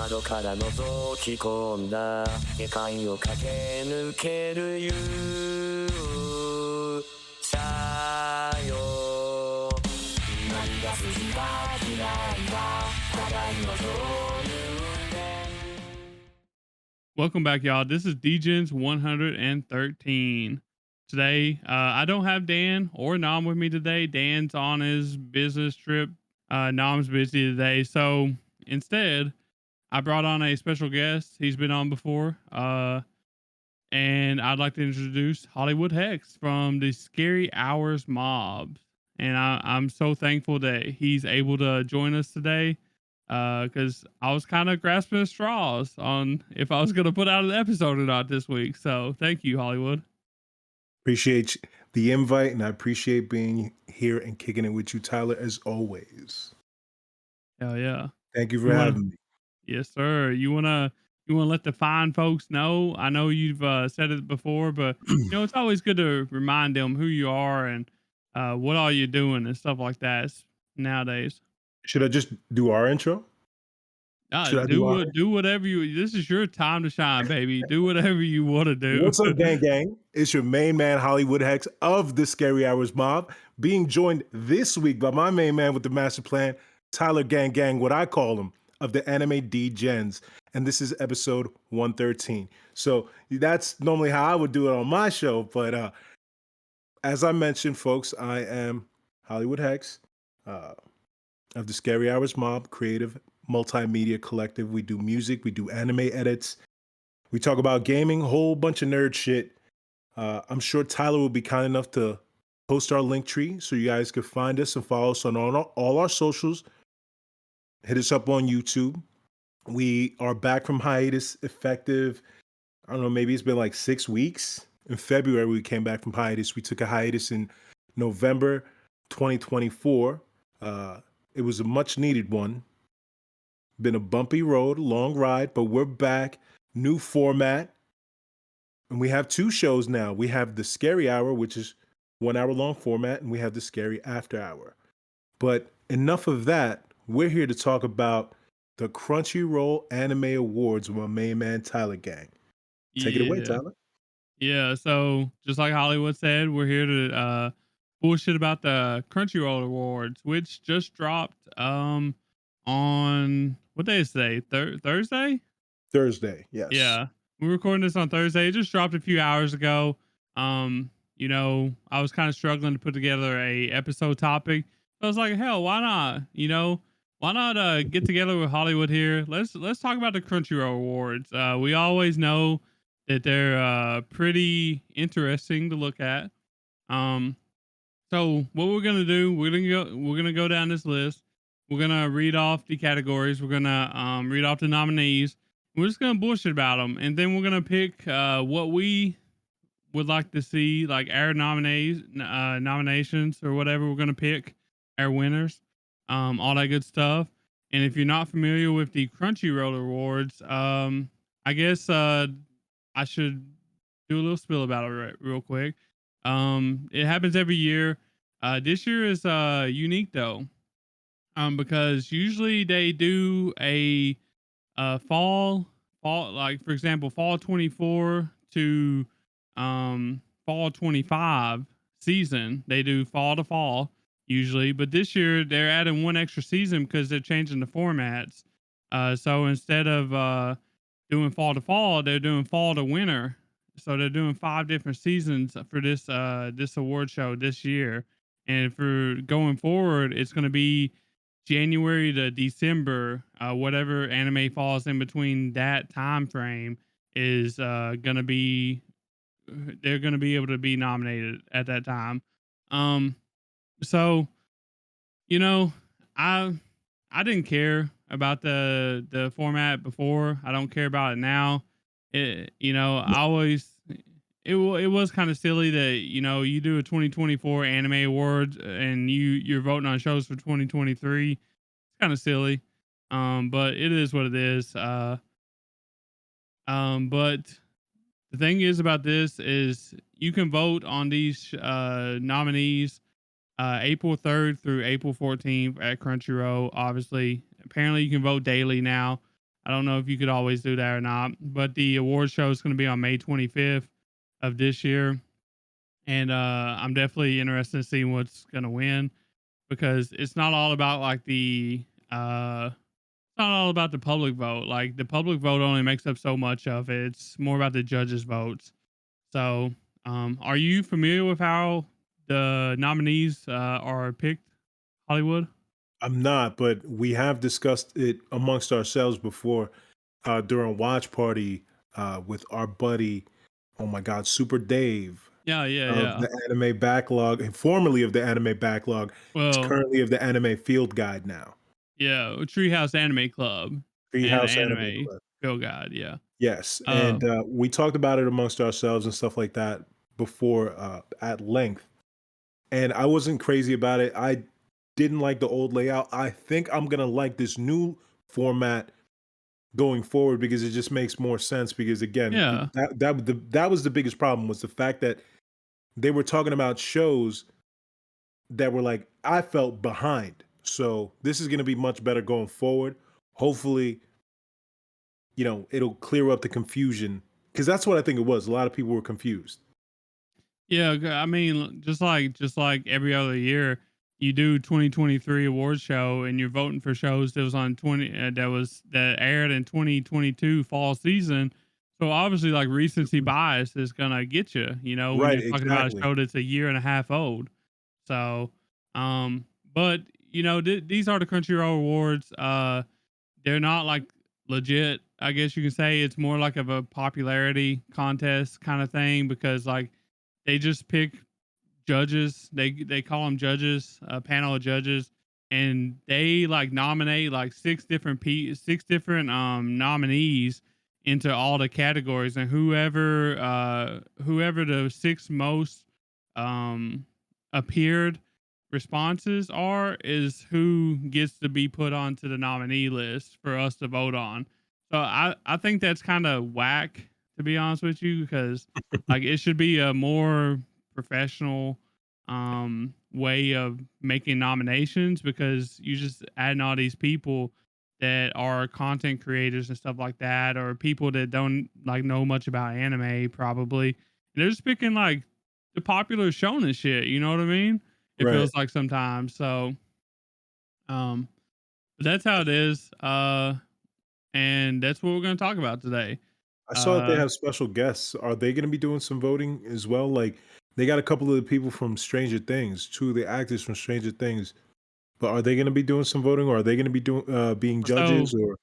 窓から覗き込んだ世界を駆け抜ける勇者よ何が好きか嫌いか互いの情入念 Welcome back, y'all. This is Degens 113. Today, I don't have Dan or Nam with me today. Dan's on his business trip. Nam's busy today. So instead, I brought on a special guest. He's been on before. And I'd like to introduce Hollywood Hexx from the Scary Hours Mob. And I'm so thankful that he's able to join us today because I was kind of grasping at straws on if I was going to put out an episode or not this week. So thank you, Hollywood. Appreciate the invite, and I appreciate being here and kicking it with you, Tyler, as always. Hell yeah. Thank you for having me. Yes, sir. You wanna let the fine folks know? I know you've said it before, but it's always good to remind them who you are and what all you're doing and stuff like that nowadays. Should I just do our intro? Should I do our Do whatever you. This is your time to shine, baby. Do whatever you want to do. What's up, gang? It's your main man, Hollywood Hexx of the Scary Hours Mob, being joined this week by my main man with the master plan, Tyler Gang, what I call him, of the anime Degens. And this is episode 113. So that's normally how I would do it on my show. But as I mentioned, folks, I am Hollywood Hexx of the Scary Hours Mob, creative multimedia collective. We do music, we do anime edits, we talk about gaming, whole bunch of nerd shit. I'm sure Tyler will be kind enough to post our link tree so you guys can find us and follow us on all our socials. Hit us up on YouTube. We are back from hiatus effective, I don't know, maybe it's been like 6 weeks. In February, we came back from hiatus. We took a hiatus in November 2024. It was a much needed one. Been a bumpy road, long ride, but we're back. New format. And we have 2 shows now. We have the Scary Hour, which is 1 hour long format, and we have the Scary After Hour. But enough of that. We're here to talk about the Crunchyroll Anime Awards with my main man, Tyler Gang. Take it away, Tyler. Yeah, so just like Hollywood said, we're here to bullshit about the Crunchyroll Awards, which just dropped on what day is today? Thursday? Thursday, yes. Yeah. We're recording this on Thursday. It just dropped a few hours ago. I was kind of struggling to put together a episode topic. So I was like, hell, why not? Why not get together with Hollywood here? Let's talk about the Crunchyroll Awards. We always know that they're pretty interesting to look at. So what we're gonna do, we're gonna go down this list. We're gonna read off the categories. We're gonna read off the nominees. We're just gonna bullshit about them, and then we're gonna pick what we would like to see, like our nominations or whatever. We're gonna pick our winners, all that good stuff. And if you're not familiar with the Crunchyroll Awards, I guess I should do a little spill about it real quick. It happens every year. This year is unique though, because usually they do a fall, like for example, fall 24 to fall 25 season. They do fall to fall usually, but this year they're adding one extra season because they're changing the formats. So instead of doing fall to fall, they're doing fall to winter. So they're doing 5 different seasons for this award show this year. And for going forward, it's going to be January to December. Whatever anime falls in between that time frame is going to be, they're going to be able to be nominated at that time. So I I didn't care about the format before. I don't care about it now. I always it was kind of silly that you do a 2024 anime awards and you're voting on shows for 2023. It's kind of silly, but it is what it is. But the thing is about this is you can vote on these nominees April 3rd through April 14th at Crunchyroll. Obviously, apparently you can vote daily now. I don't know if you could always do that or not, but the award show is going to be on May 25th of this year, and I'm definitely interested in seeing what's going to win because it's not all about like it's not all about the public vote. Like the public vote only makes up so much of it. It's more about the judges' votes. So, are you familiar with how the nominees are picked, Hollywood? I'm not, but we have discussed it amongst ourselves before during a watch party with our buddy, oh my God, Super Dave Yeah, yeah, of yeah. the Anime Backlog, and formerly of the Anime Backlog. He's Well, currently of the Anime Field Guide now. yeah, Treehouse Anime Club and Treehouse Anime Anime Club. Field Guide. Yeah. Yes, Uh, and we talked about it amongst ourselves and stuff like that before at length. And I wasn't crazy about it. I didn't like the old layout. I think I'm gonna like this new format going forward because it just makes more sense. Because again, yeah. that was the biggest problem was the fact that they were talking about shows that were like I felt behind. So this is gonna be much better going forward. Hopefully, it'll clear up the confusion because that's what I think it was. A lot of people were confused. Yeah, I mean, just like every other year, you do 2023 awards show, and you're voting for shows that was on 20 that aired in 2022 fall season. So obviously, like recency Mhm. bias is gonna get you. You know, when Right, you're talking about a exactly. show that's a year and a half old. So, um, but these are the Crunchyroll Awards. They're not like legit. I guess you can say it's more like of a popularity contest kind of thing because like they just pick judges. They call them judges, a panel of judges, and they like nominate like six different nominees into all the categories, and whoever the six most um appeared responses are is who gets to be put onto the nominee list for us to vote on. So I think that's kind of whack to be honest with you because like it should be a more professional way of making nominations because you just adding all these people that are content creators and stuff like that or people that don't like know much about anime probably. And they're just picking like the popular shonen shit, you know what I mean? It Right. feels like sometimes. So um but that's how it is. And that's what we're gonna talk about today. I saw that they Uh have special guests. Are they gonna be doing some voting as well? Like, they got a couple of the people from Stranger Things, 2 of the actors from Stranger Things, but are they gonna be doing some voting, or are they gonna be doing being so judges, or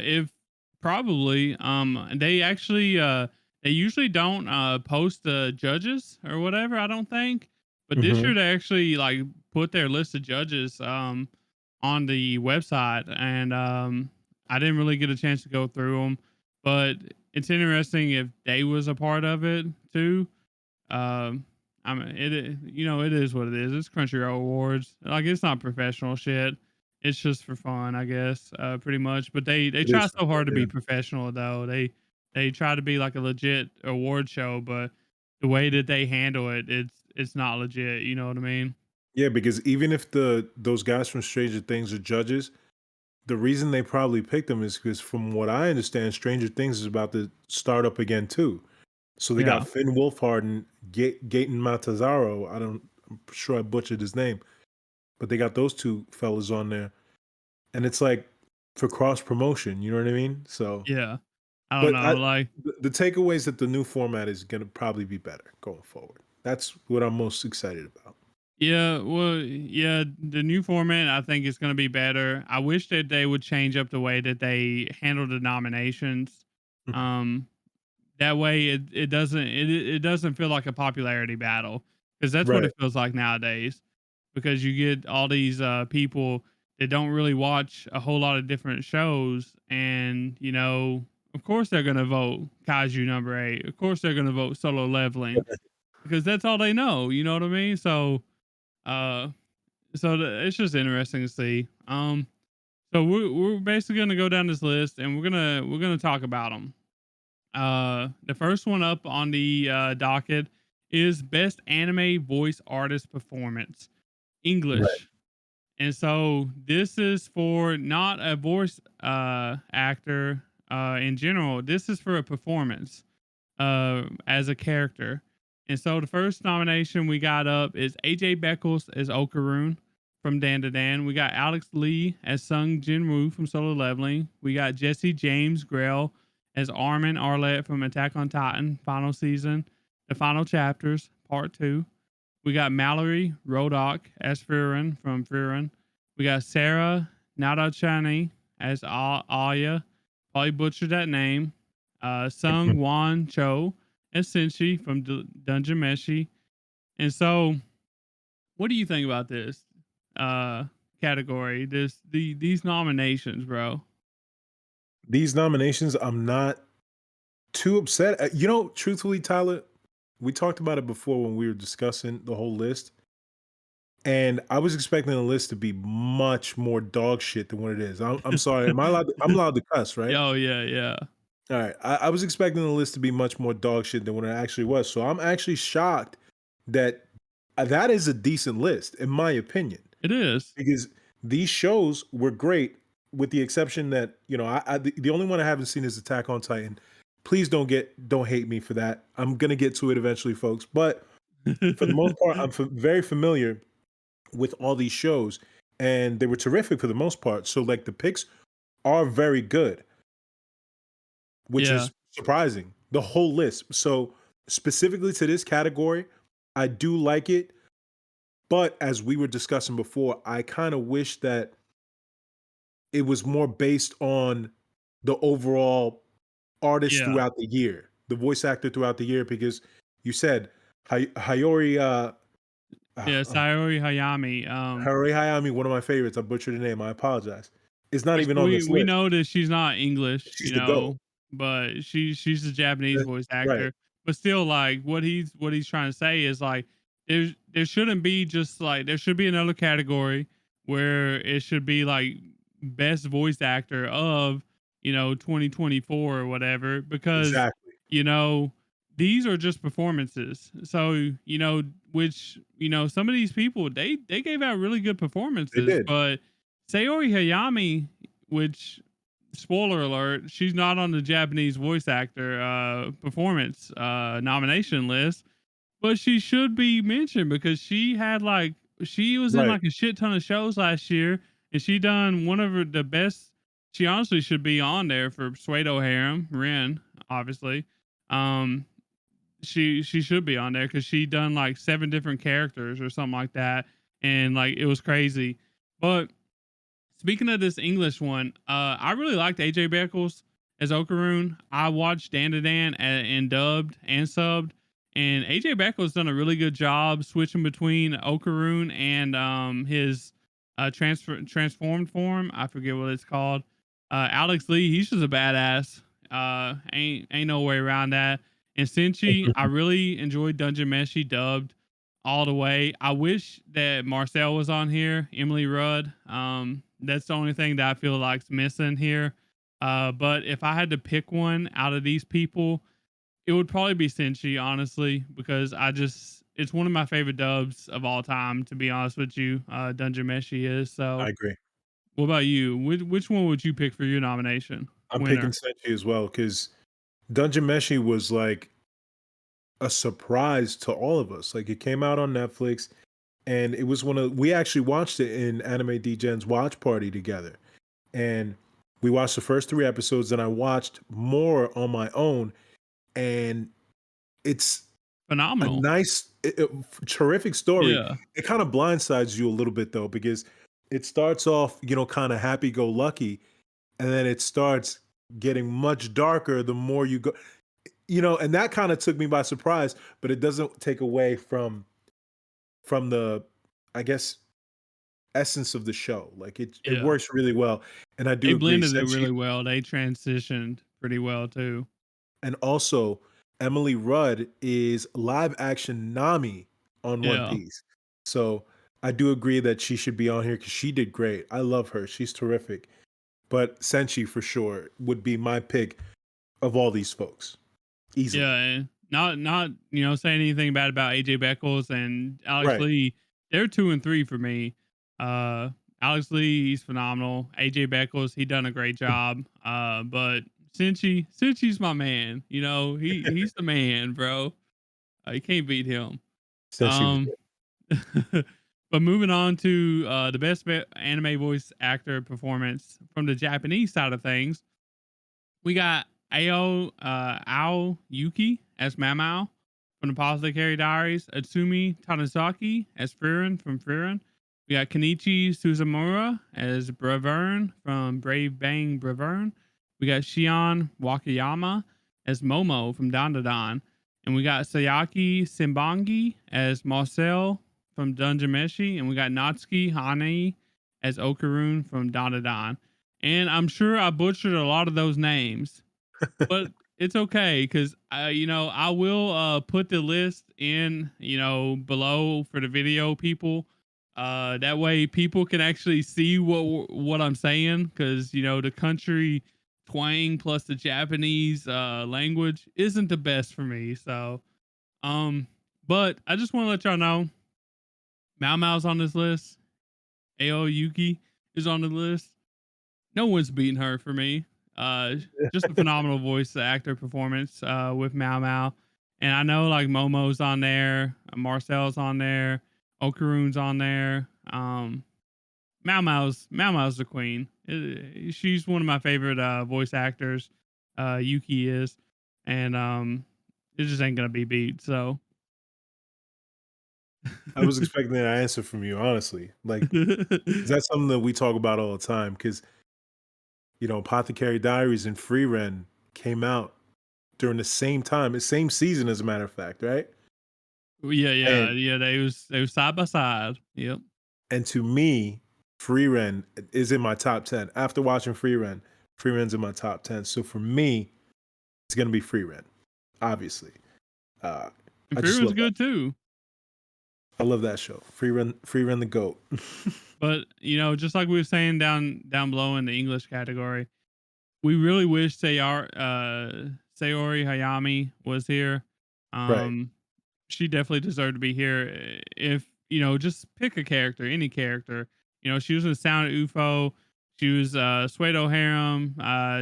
If probably, they actually, they usually don't, post the judges or whatever, I don't think. But this Mhm. year they actually like put their list of judges, on the website, and I didn't really get a chance to go through them, but it's interesting if they was a part of it too. Um, I mean, it is what it is. It's Crunchyroll Awards. Like, it's not professional shit. It's just for fun, I guess, pretty much. But they It try is for so fun, hard to yeah. be professional, though. They try to be like a legit award show, but the way that they handle it, it's not legit. You know what I mean? Yeah, because even if those guys from Stranger Things are judges, the reason they probably picked them is because from what I understand, Stranger Things is about to start up again too. So they got Yeah, Finn Wolfhard and Gaten Matazaro. I'm sure I butchered his name, but they got those 2 fellas on there. And it's like for cross promotion, you know what I mean? So, yeah. I don't but know. Like, the takeaway is that the new format is going to probably be better going forward. That's what I'm most excited about. yeah, well, yeah, the new format I think is going to be better. I wish that they would change up the way that they handle the nominations. Mhm. Um, That way it doesn't feel like a popularity battle because that's what Right. it feels like nowadays. Because you get all these people that don't really watch a whole lot of different shows, and of course they're gonna vote Kaiju number 8. Of course they're gonna vote Solo Leveling because that's all they know. You know what I mean? Uh, it's just interesting to see. So we're basically gonna go down this list and we're gonna talk about them. The first one up on the docket is Best Anime Voice Artist Performance Right. English. And so this is for not a voice actor in general. This is for a performance as a character. And so the first nomination we got up is AJ Beckles as Okaroon from Dan to Dan. We got Alex Lee as Sung Jin Woo from Solo Leveling. We got Jesse James Grell as Armin Arlette from Attack on Titan final season, the final chapters, part 2. We got Mallory Rodock as Frieren from Frieren. We got Sarah Nadachani as Aya. Probably butchered that name. Sung Wan Cho as Senshi from Dungeon Meshi. And so, what do you think about this category? These nominations, bro. These nominations, I'm not too upset. You know, truthfully, Tyler, we talked about it before when we were discussing the whole list. And I was expecting the list to be much more dog shit than what it is. I'm sorry. Am I allowed? I'm allowed to cuss, right? Oh yeah. All right. I was expecting the list to be much more dog shit than what it actually was. So I'm actually shocked that that is a decent list, in my opinion, It is. because these shows were great, with the exception that, you know, the only one I haven't seen is Attack on Titan. Please don't hate me for that. I'm gonna get to it eventually, folks. But for the most part, I'm very familiar with all these shows, and they were terrific for the most part. So like the picks are very good, which Yeah. is surprising. The whole list. So specifically to this category, I do like it. But as we were discussing before, I kind of wish that it was more based on the overall artist Yeah. throughout the year, the voice actor throughout the year, because you said Hayori Yeah, Sayori Hayami. Hayori Hayami, one of my favorites. I butchered the name. I apologize. It's not Which even on this we list. know that she's not English, She's the GOAT. but she's a Japanese voice Right. actor. But still, like what he's trying to say is like there shouldn't be just like there should be another category where it should be like best voice actor of 2024 or whatever, because Exactly. you know these are just performances. So which some of these people they gave out really good They performances, did. but Sayori Hayami, which spoiler alert, she's not on the Japanese voice actor performance nomination list, but she should be mentioned because she was in Right. like a shit ton of shows last year, and she done one of the best. She honestly should be on there for Pseudo Harem Ren, obviously. Um, she should be on there because she done like 7 different characters or something like that, and like it was crazy. But speaking of this English one, I really liked AJ Beckles as Okaroon. I watched Dan to Dan and dubbed and subbed, and AJ Beckles done a really good job switching between Okaroon and his transformed form. I forget what it's called. Alex Lee, he's just a badass. Ain't no way around that. And Senshi, I really enjoyed Dungeon Meshi dubbed all the way. I wish that Marcel was on here, Emily Rudd. That's the only thing that I feel like's missing here. But if I had to pick one out of these people, it would probably be Senshi, honestly, because it's one of my favorite dubs of all time, to be honest with you. Dungeon Meshi is. I So agree. what about you? Which one would you pick for your nomination? I'm picking Winner. Senshi as well, because Dungeon Meshi was like a surprise to all of us. Like, it came out on Netflix, and it was we actually watched it in Anime Degen's watch party together. And we watched the first 3 episodes, and I watched more on my own. And it's a Phenomenal. nice, terrific story. Yeah. It kind of blindsides you a little bit, though, because it starts off, kind of happy go lucky, and then it starts getting much darker the more you go. And that kind of took me by surprise, but it doesn't take away from the, I guess, essence of the show. Like, it Yeah. works really well, and I They do agree. blended it Since really well. They transitioned pretty well too. And also, Emily Rudd is live action Nami on One Yeah. Piece. So I do agree that she should be on here because she did great. I love her. She's terrific. But Senshi for sure would be my pick of all these folks. Easily. Yeah, and not saying anything bad about AJ Beckles and Alex Right. Lee. They're 2 and 3 for me. Alex Lee, he's phenomenal. AJ Beckles, he done a great job. But Cincy's my man. You know, he's the man, bro. You can't beat him. Since she was Um, but moving on to the best anime voice actor performance from the Japanese side of things, we got Ao Yuki as Maomao from the Apothecary Diaries, Atsumi Tanizaki as Frieren from Frieren. We got Kenichi Suzumura as Bravern from Brave Bang Bravern. We got Shion Wakayama as Momo from Dandadan. And we got Sayaki Simbangi as Marcel from Dungeon Meshi. And we got Natsuki Hane as Okarun from Dandadan. And I'm sure I butchered a lot of those names, but it's okay because I will put the list in below for the video people. That way people can actually see what I'm saying, because the country twang plus the Japanese language isn't the best for me. So but I just want to let y'all know Mao Mao's on this list. Ao Yuki is on the list. No one's beating her for me. Just a phenomenal voice actor performance with Mao Mao. And I know like Momo's on there, Marcel's on there, Okarun's on there. Mao Mao's the queen. She's one of my favorite voice actors. Yuki is, and it just ain't gonna be beat. So I was expecting that answer from you, honestly. Like, 'cause that's something that we talk about all the time. Because Apothecary Diaries and Frieren came out during the same time, the same season, as a matter of fact, right? yeah, And yeah. They was side by side. Yep. and to me, Frieren is in my top 10. After watching Frieren's in my top 10. So for me, it's gonna be Frieren, obviously. Uh, And I just Freeman's love that. good too. I love that show. Frieren the goat. But just like we were saying down below in the English category, we really wish Sayori Hayami was here. Right. Um, she definitely deserved to be here. If just pick a character, any character. She was in Sound of UFO. She was Suedo Harem,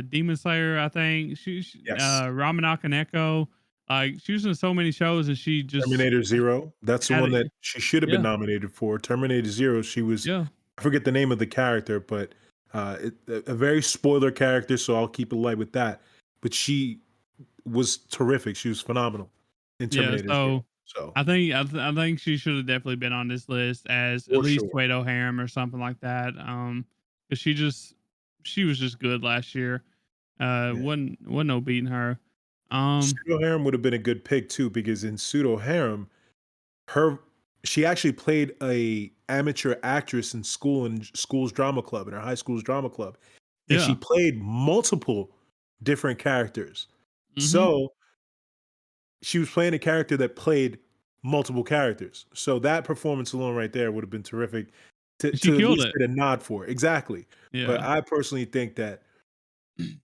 Demon Slayer, I think. She Yes. Ramanaka Neko. Like she was in so many shows, and she just Terminator Zero. That's the had one it. that she should have been Yeah, nominated for. Terminator Zero. She was. yeah, I forget the name of the character, but a very spoiler character. So I'll keep it light with that. But she was terrific. She was phenomenal in yeah. Terminator Zero. So So I think she should have definitely been on this list as at for least sure. Suedo Harem or something like that. Because she was just good last year. Yeah. Wasn't no beating her. Um, Pseudo Harem would have been a good pick too, because in Pseudo Harem, her she actually played a amateur actress in school's drama club, in her high school's drama club, and she yeah. played multiple different characters. Mm-hmm. So she was playing a character that played multiple characters. So that performance alone right there would have been terrific to, She to at killed least it. get a nod for. Exactly. But Yeah. I personally think that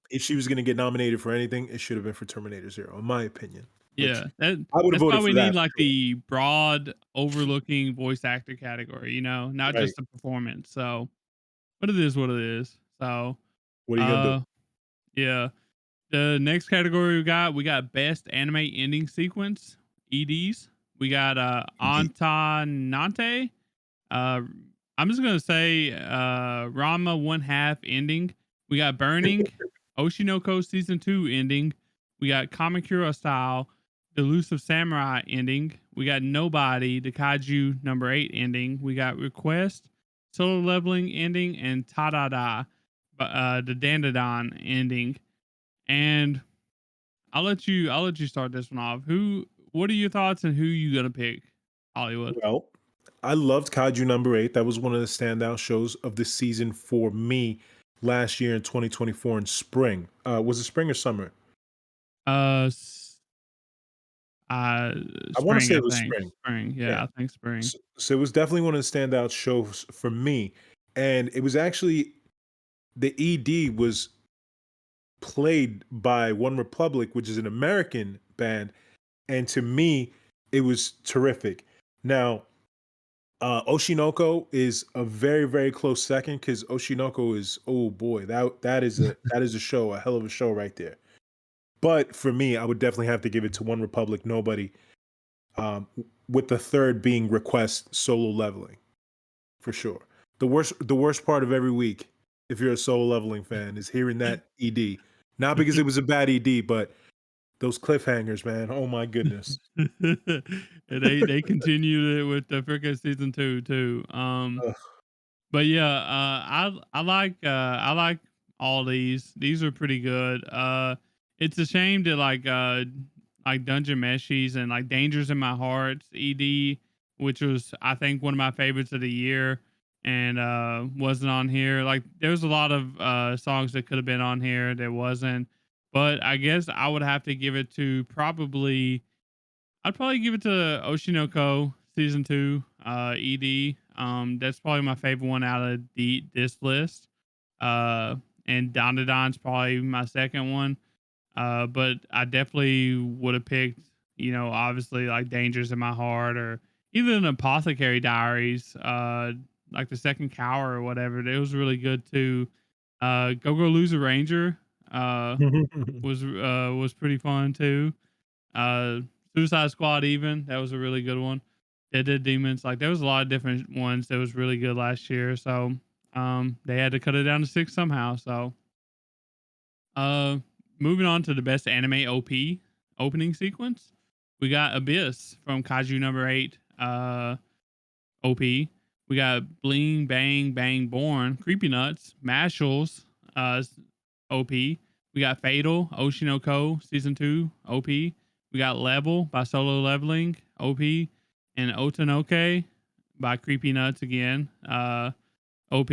if she was going to get nominated for anything, it should have been for Terminator Zero, in my opinion. Which Yeah. I would have That's why voted we for need that for like sure. the broad overlooking voice actor category, not Right. just the performance. So, but it is what it is. So, What are you gonna do? uh, yeah. The next category we got best anime ending sequence, EDs. We got Indeed. Anta Nante. Uh I'm just gonna say Rama one half ending. We got Burning, Oshinoko season 2 ending. We got Kamakura style, the Elusive Samurai ending. We got Nobody, the Kaiju number 8 ending. We got Request, Solo Leveling ending, and Tadada, the Dandadan ending. And I'll let you start this one off. What are your thoughts and who you gonna pick? Hollywood. Well, I loved Kaiju number 8. That was one of the standout shows of the season for me last year in 2024 in spring. Was it spring or summer? Uh, s- uh, I want to spring, say I it was think. spring. Spring. Yeah. Yeah, I think spring. So it was definitely one of the standout shows for me. And it was actually the ED was played by One Republic, which is an American band. And to me, it was terrific. Now, Oshinoko is a very, very close second because Oshinoko is, oh boy, that is a show, a hell of a show right there. But for me, I would definitely have to give it to One Republic Nobody, um, with the third being Request Solo Leveling for sure. The worst part of every week, if you're a Solo Leveling fan, is hearing that ED. Not because it was a bad ED, but those cliffhangers, man. Oh my goodness. And they continued it with the freaking season 2 too. Ugh. But yeah, I like all these. These are pretty good. It's a shame that like Dungeon Meshies and like Dangers in My Heart ED, which was I think one of my favorites of the year, and wasn't on here. Like there was a lot of songs that could have been on here that wasn't. But I guess I would have to give it to probably I'd probably give it to Oshinoko season 2, ED. That's probably my favorite one out of this list. Uh, and Dandadan's probably my second one. But I definitely would have picked, obviously like Dangers in My Heart or even Apothecary Diaries, like the second cower or whatever. It was really good too. Go Go Loser Ranger, was pretty fun too. Uh, Suicide Squad, even that was a really good one. Dead Dead Demons, like there was a lot of different ones that was really good last year. So they had to cut it down to 6 somehow. So uh, moving on to the best anime OP opening sequence, we got Abyss from Kaiju number 8 OP. We got Bling Bang Bang Born, Creepy Nuts, Mashals OP. We got Fatal, Oshinoko season 2 OP. We got Level by Solo Leveling OP, and Otanoke by Creepy Nuts again OP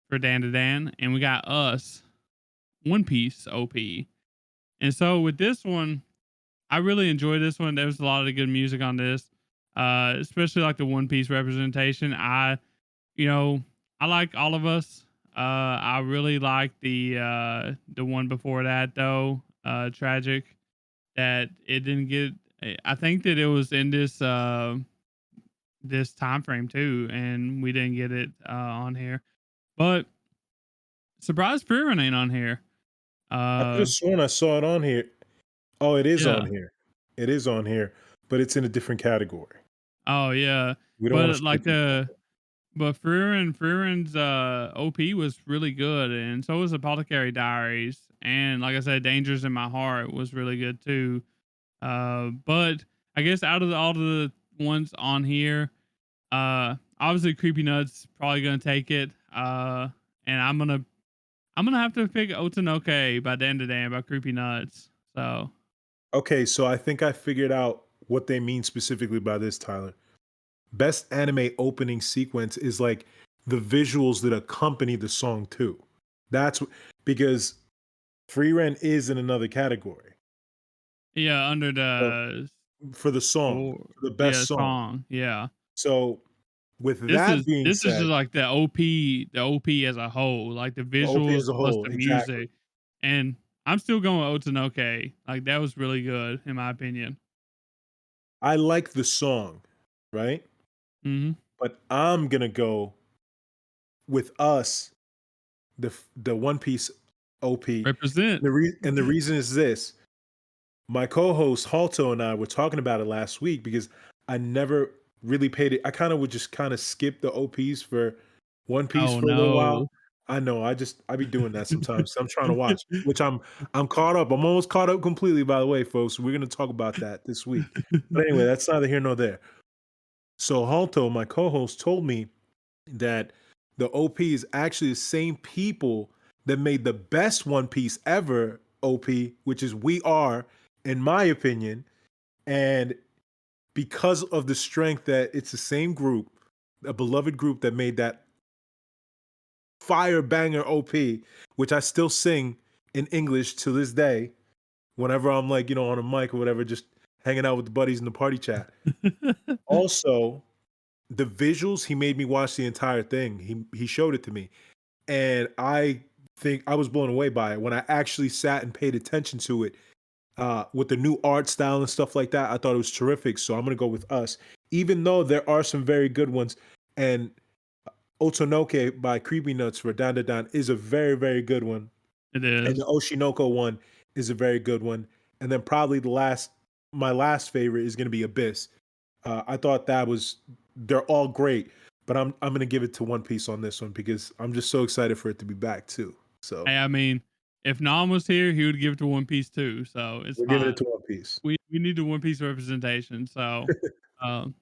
for Dan to Dan, and we got Us One Piece OP. And so with this one, I really enjoyed this one. There was a lot of good music on this, especially like the One Piece representation. You know, I like All of Us. I really like the one before that though, Tragic, that it didn't get. I think that it was in this time frame too, and we didn't get it on here. But surprise, Frieren ain't on here. I could have sworn I saw it on here. Oh, it is on Yeah. here. It is on here, but it's in a different category. Oh yeah. We don't want to But stray like too far. Frieren's OP was really good, and so was Apothecary Diaries, and like I said, Dangers in My Heart was really good too. But I guess out of all the ones on here, obviously Creepy Nuts probably gonna take it. And I'm gonna have to pick Otanoke by Dan to Dan by Creepy Nuts. So Okay, so I think I figured out what they mean specifically by this, Tyler. Best anime opening sequence is like the visuals that accompany the song too. That's because Free Rent is in another category. yeah, under So the for the song, score, for the best yeah, song. song, yeah. So with This that is being this is just said, like the OP as a whole, like the the OP visuals as a plus whole, the exactly. music. And I'm still going with Otanoke. Like that was really good in my opinion. I like the song, right? Hmm. But I'm gonna go with Us, the One Piece OP. Represent. And the reason is this: my co-host Halto and I were talking about it last week because I never really paid it. I kind of would just kind of skip the OPs for One Piece Oh for a little while. no. I know. I be doing that sometimes. So I'm trying to watch, which I'm caught up. I'm almost caught up completely. By the way, folks, we're gonna talk about that this week. But anyway, that's neither here nor there. So Halto, my co-host, told me that the OP is actually the same people that made the best One Piece ever OP, which is We Are, in my opinion. And because of the strength that it's the same group, a beloved group that made that fire banger OP, which I still sing in English to this day whenever I'm like, on a mic or whatever, just hanging out with the buddies in the party chat. Also, the visuals, he made me watch the entire thing. He showed it to me. And I think I was blown away by it when I actually sat and paid attention to it, with the new art style and stuff like that. I thought it was terrific. So I'm gonna go with Us. even though there are some very good ones, and Otonoke by Creepy Nuts for Dan Dan is a very, very good one. It And the is. Oshinoko one is a very good one. And then probably my last favorite is going to be Abyss. I thought they're all great, but I'm going to give it to One Piece on this one because I'm just so excited for it to be back too. So Hey, I mean, if Nam was here, he would give it to One Piece too. So it's we're giving fine. it to One Piece. We need the One Piece representation. So, um,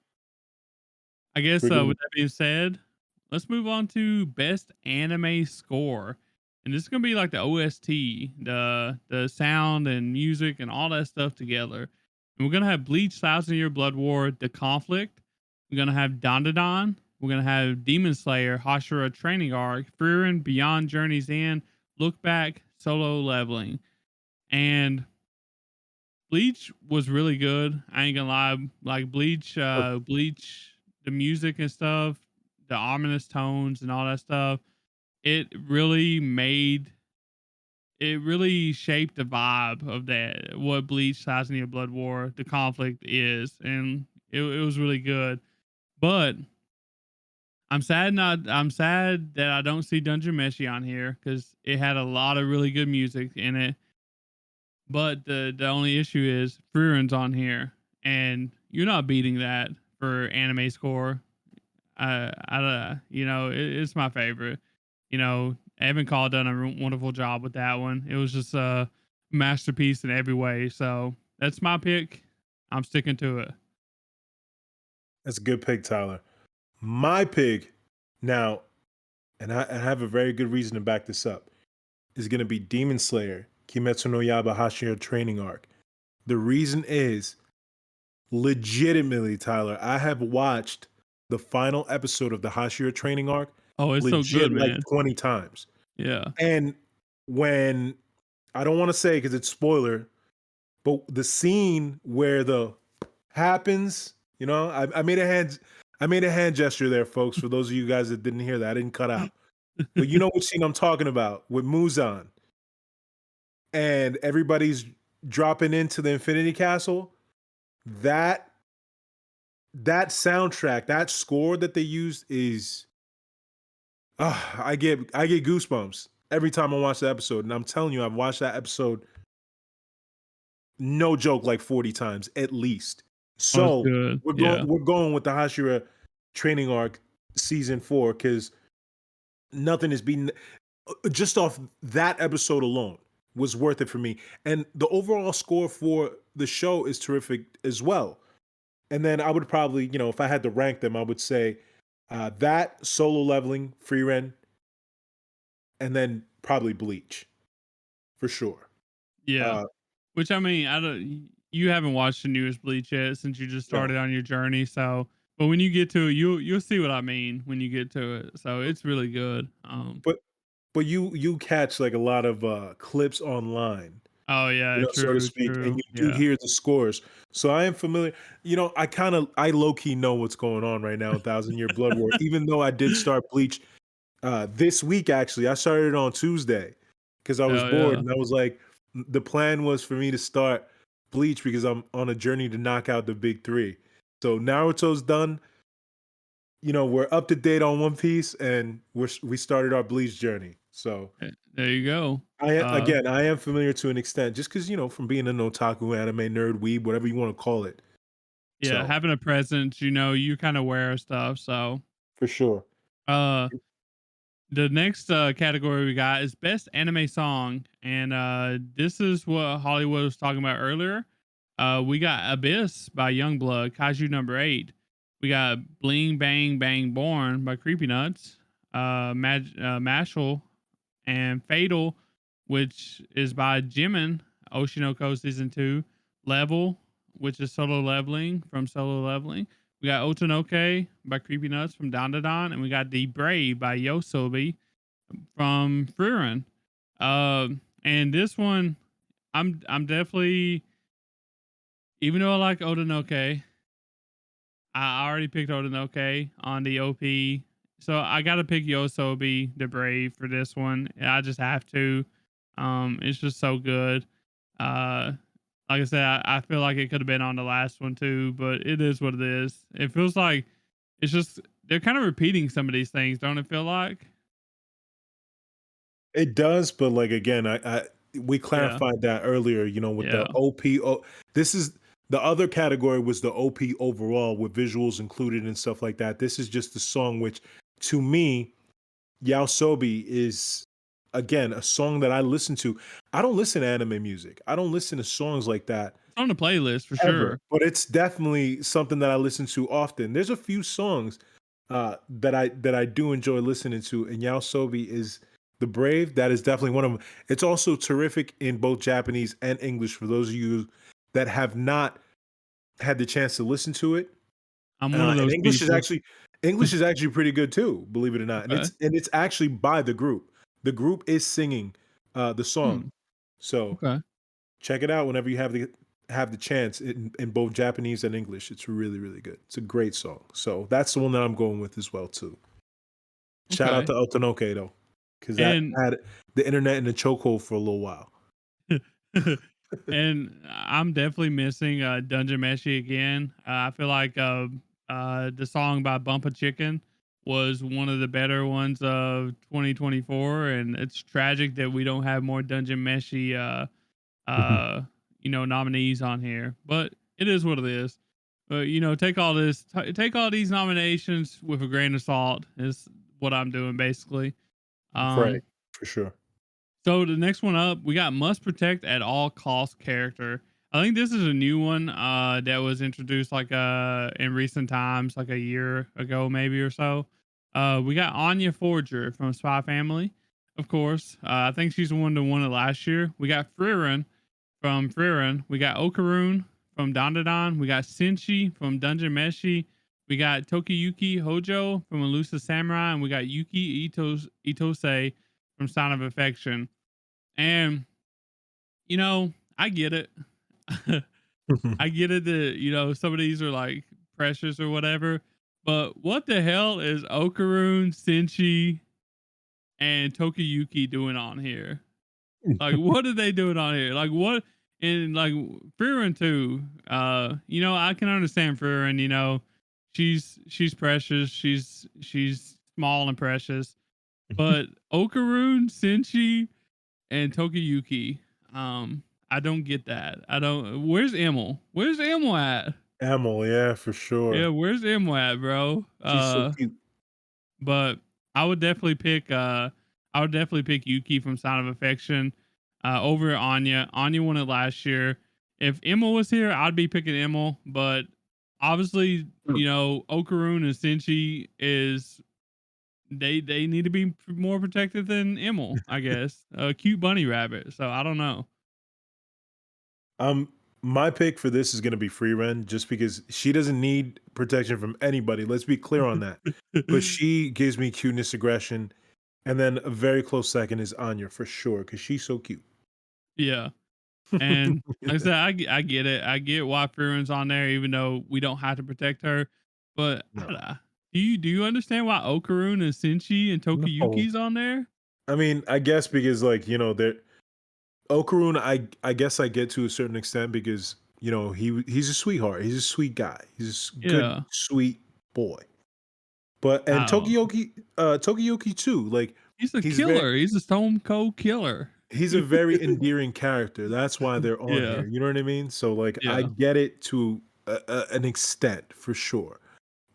I guess We're giving with that being said, let's move on to best anime score, and this is gonna be like the OST, the sound and music and all that stuff together. And we're gonna have Bleach, Thousand Year Blood War, The Conflict. We're gonna have Dandadan. We're gonna have Demon Slayer, Hashira Training Arc, Frieren, Beyond Journey's End, Look Back, Solo Leveling, and Bleach was really good. I ain't gonna lie. Like Bleach, the music and stuff, the ominous tones and all that stuff. It really made it really shaped the vibe of that what Bleach, Thousand Year Blood War, the conflict is, and it was really good. But I'm sad that I don't see Dungeon Meshi on here because it had a lot of really good music in it. But the only issue is Frieren's on here, and you're not beating that for anime score. It's my favorite. Evan Call done a wonderful job with that one. It was just a masterpiece in every way. So that's my pick. I'm sticking to it. That's a good pick, Tyler. My pick now, and I have a very good reason to back this up, is going to be Demon Slayer, Kimetsu no Yaiba Hashira Training Arc. The reason is legitimately, Tyler, I have watched the final episode of the Hashira Training Arc Oh, it's so legit good, like man. 20 times. Yeah. And when I don't want to say because it's spoiler, but the scene where the happens, I made a hand gesture there, folks. For those of you guys that didn't hear that, I didn't cut out. But you know what scene I'm talking about with Muzan and everybody's dropping into the Infinity Castle. That soundtrack, that score that they used is I get goosebumps every time I watch the episode. And I'm telling you, I've watched that episode, no joke, like 40 times at least. Oh, it's So good. Yeah. we're going with the Hashira Training Arc season 4 because nothing has been just off that episode alone was worth it for me. And the overall score for the show is terrific as well. And then I would probably, if I had to rank them, I would say that Solo Leveling, Frieren, and then probably Bleach for sure. Yeah. Uh, Which I mean, I don't. You haven't watched the newest Bleach yet since you just no, started on your journey. So, but when you get to it, you'll see what I mean when you get to it. So it's really good. but you catch like a lot of clips online, Oh yeah, so to true, speak, and true. you do Yeah. hear the scores. So I am familiar. I low key know what's going on right now in Thousand Year Blood War, even though I did start Bleach this week. Actually, I started it on Tuesday because I was Oh bored, yeah. and I was like, the plan was for me to start Bleach because I'm on a journey to knock out the big three. So Naruto's done. We're up to date on One Piece, and we started our Bleach journey. So There you go. Uh, I am familiar to an extent, just because from being an otaku, anime nerd, weeb, whatever you want to call it. yeah, So having a presence, you kind of wear stuff. So, for sure, uh, the next category we got is best anime song, and this is what Hollywood was talking about earlier. We got Abyss by Youngblood, Kaiju number 8. We got Bling Bang Bang Born by Creepy Nuts, Mashal, and Fatal, which is by Jimin, Oshinoko Season 2, Level, which is Solo Leveling from Solo Leveling. We got Otonoke by Creepy Nuts from Dandadan, and we got The Brave by Yosobi from Frieren. And this one, I'm definitely, even though I like Otonoke, I already picked Otonoke on the OP. So I gotta pick Yosobi the Brave for this one. I just have to. It's just so good. Uh like I said, I feel like it could have been on the last one too, but it is what it is. It feels like it's just they're kind of repeating some of these things, don't it feel like? It does, but like again, we Yeah, clarified that earlier, with the yeah. OPO. This is the other category was the OP overall with visuals included and stuff like that. This is just the song, which to me, Yao Sobi is again a song that I listen to. I don't listen to anime music. I don't listen to songs like that It's on the playlist for ever, sure. but it's definitely something that I listen to often. There's a few songs that I do enjoy listening to, and Yao Sobi is the Brave. That is definitely one of them. It's also terrific in both Japanese and English for those of you that have not had the chance to listen to it. I'm one of And those people. English is actually pretty good too, believe it or not. And Okay. it's actually by the group. The group is singing the song. Hmm. So Okay. check it out whenever you have the chance in both Japanese and English. It's really, really good. It's a great song. So that's the one that I'm going with as well too. Shout out Okay. to Otonoke though, because that And had the internet in a chokehold for a little while. and I'm definitely missing Dungeon Meshi again. I feel like the song by Bumpa Chicken was one of the better ones of 2024, and it's tragic that we don't have more Dungeon Meshi Mhm. uh nominees on here. But it is what it is. But take all take all these nominations with a grain of salt is what I'm doing basically. Right, Um, for sure. so the next one up, we got must protect at all cost character. I think this is a new one that was introduced like in recent times, like a year ago maybe or so. We got Anya Forger from Spy Family, of course. I think she's the one that won it last year. We got Frieren from Frieren. We got Okaroon from Dandadan. We got Senshi from Dungeon Meshi. We got Tokiyuki Hojo from Elusive Samurai, and we got Yuki Itose from Sign of Affection. And I get it. I get it that some of these are like precious or whatever. But what the hell is Okaroon, Senshi, and Tokiyuki doing on here? Like, what are they doing on here? Like, what? And like, Frieren too. I can understand Frieren. She's precious. She's small and precious. But Okaroon, Senshi, and Tokiyuki. I don't get that. I don't. Where's Emil? Where's Emil at? Emil, yeah, for Yeah, sure. where's Emil at, bro? She's so cute. But I would definitely pick. I would definitely pick Yuki from Sign of Affection over Anya. Anya won it last year. If Emil was here, I'd be picking Emil. But obviously, Okaroon and Senshi is they need to be more protected than Emil. I guess a cute bunny rabbit. So I don't know. Um, my pick for this is going to be Free Ren, just because she doesn't need protection from anybody. Let's be clear on that. But she gives me cuteness, aggression, and then a very close second is Anya for sure because she's so cute. Yeah. And like I said, I get it. I get why Frieren's on there, even though we don't have to protect her. But No, do you understand why Okaroon and Senshi and no. Tokiyuki's on there? I mean, I guess because like they're Okaroon. I guess I get to a certain extent because he's a sweetheart. He's a sweet guy. He's a good Yeah. sweet boy. But and Oh, Tokiyoki too. Like he's a he's very killer. He's a Stone Cold killer. he's a very endearing character. That's why they're on Yeah. here. You know what I mean? So like I Yeah. get it to an extent for sure.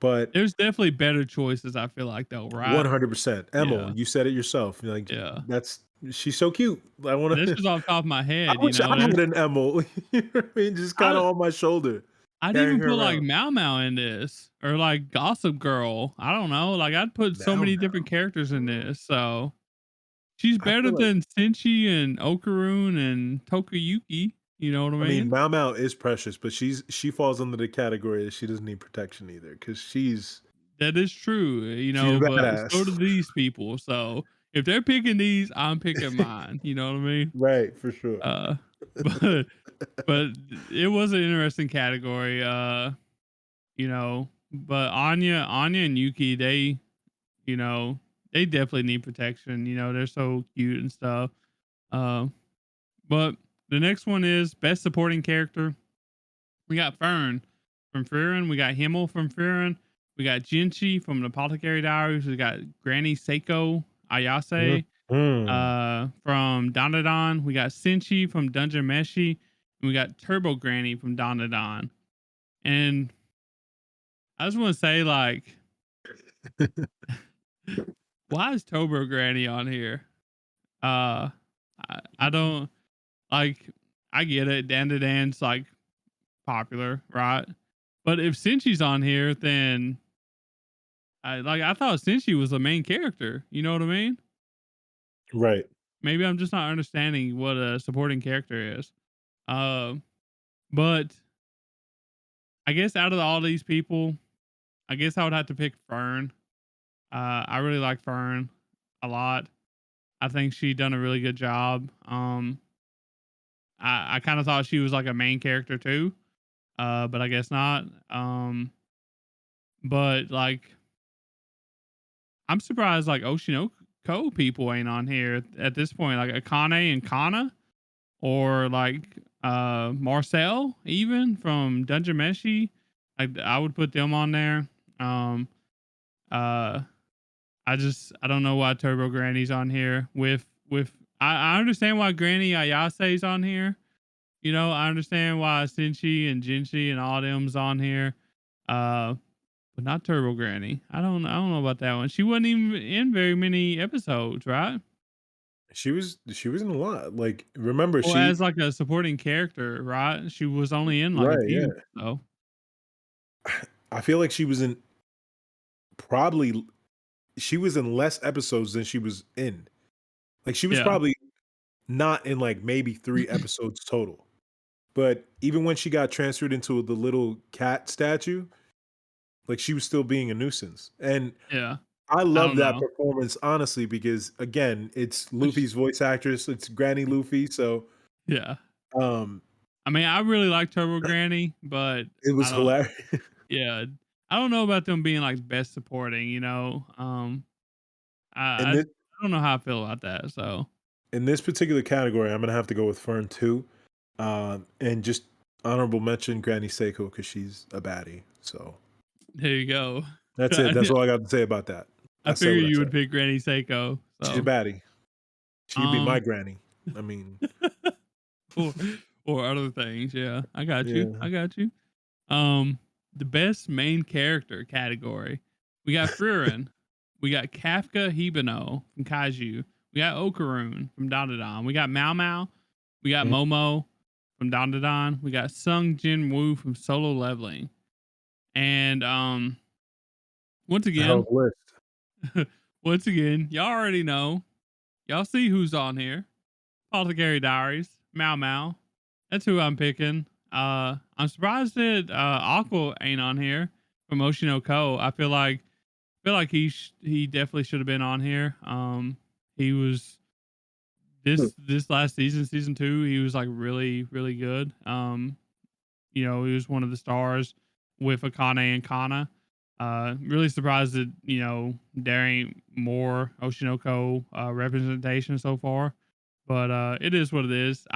But There's definitely better choices, I feel like though, right? 100%. Emil, Yeah. you said it yourself. Like Yeah. that's she's so cute. I And want this to is off the top of my I head, wish I there's had an Emil. You know what I mean? Just kind I of on my shoulder I'd carrying even her put like around. maomao in this or like Gossip Girl. I don't know. Like I'd put so Now many now. different characters in this. So she's I better feel like than Senshi and Okaroon and Tokiyuki. You know what I I mean, mean? Mau Mau is precious, but she falls under the category that she doesn't need protection either because That is true, she's but so do badass. these people. So if they're picking these, I'm picking mine. You know what I mean? Right, for sure. Uh, but but it was an interesting category. But Anya and Yuki, you know, they definitely need protection. They're so cute and stuff. Um, but The next one is best supporting character. We got Fern from Frieren. We got Himmel from Frieren. We got Jinchi from the Apothecary Diaries. We got Granny Seiko Ayase Mhm. from Dandadan. We got Senshi from Dungeon Meshi. And we got Turbo Granny from Dandadan. And I just want to say, like, why is Turbo Granny on here? I don't like. I get it. Dandadan's like popular, right? But if Senshi's on here, then I thought Senshi was the main character. You know what I mean? Right. Maybe I'm just not understanding what a supporting character is. Um, but I guess out of all these people, I guess I would have to pick Fern. I really like Fern a lot. I think she done a really good job. I kind of thought she was like a main character too, but I guess not. But like I'm surprised like Oshinoko people ain't on here at this point. Like Akane and Kana, or like Marcel even from Dungeon Meshi. I would put them on there. Um uh I don't know why Turbo Granny's on here with I understand why Granny Ayase's on here. You know, I understand why Senshi and Jinshi and all them's on here. Uh but not Turbo Granny. I don't know about that one. She wasn't even in very many episodes, right? She was in a lot. Like, remember Well, she as like a supporting character, right? She was only in like a right, few. yeah. So I feel like probably she was in less episodes than she was in. Like, she was yeah, probably not in like maybe 3 episodes total. But even when she got transferred into the little cat statue, like, she was still being a nuisance. And yeah. I I love don't that know. performance, honestly, because again, it's But Luffy's voice actress, it's Granny Luffy, so yeah. um I mean, I really like Turbo Granny, but it I was don't. hilarious. Yeah, I don't know about them being like best supporting. You know, In I this don't know how I feel about that. So in this particular category, I'm gonna have to go with Fern too. And just honorable mention Granny Seiko because she's a baddie. So there you go. that's it. That's all I got to say about that. I I said figured what I you said. would pick Granny Seiko. She's a So baddie. She could be my um, granny. I mean, or or other things. Yeah, I got you. yeah. I got you. Um, the best main character category. We got Frieren. We got Kafka Hibino from Kaiju. We got Okarun from Dandadan. We got Maomao. We got Mhm. Momo from Dandadan. We got Sung Jin Woo from Solo Leveling. And once It's a hell again, of a list. y'all already know. Y'all see who's on here. Apothecary Diaries, Mau Mau. That's who I'm picking. I'm surprised that Aqua ain't on here from Oshino Ko. I feel like he definitely should have been on here. He was this last season, season 2. He was like really good. You know, he was one of the stars with Akane and Kana. Really surprised that there ain't more Oshinoko representation so far, but it is what it is.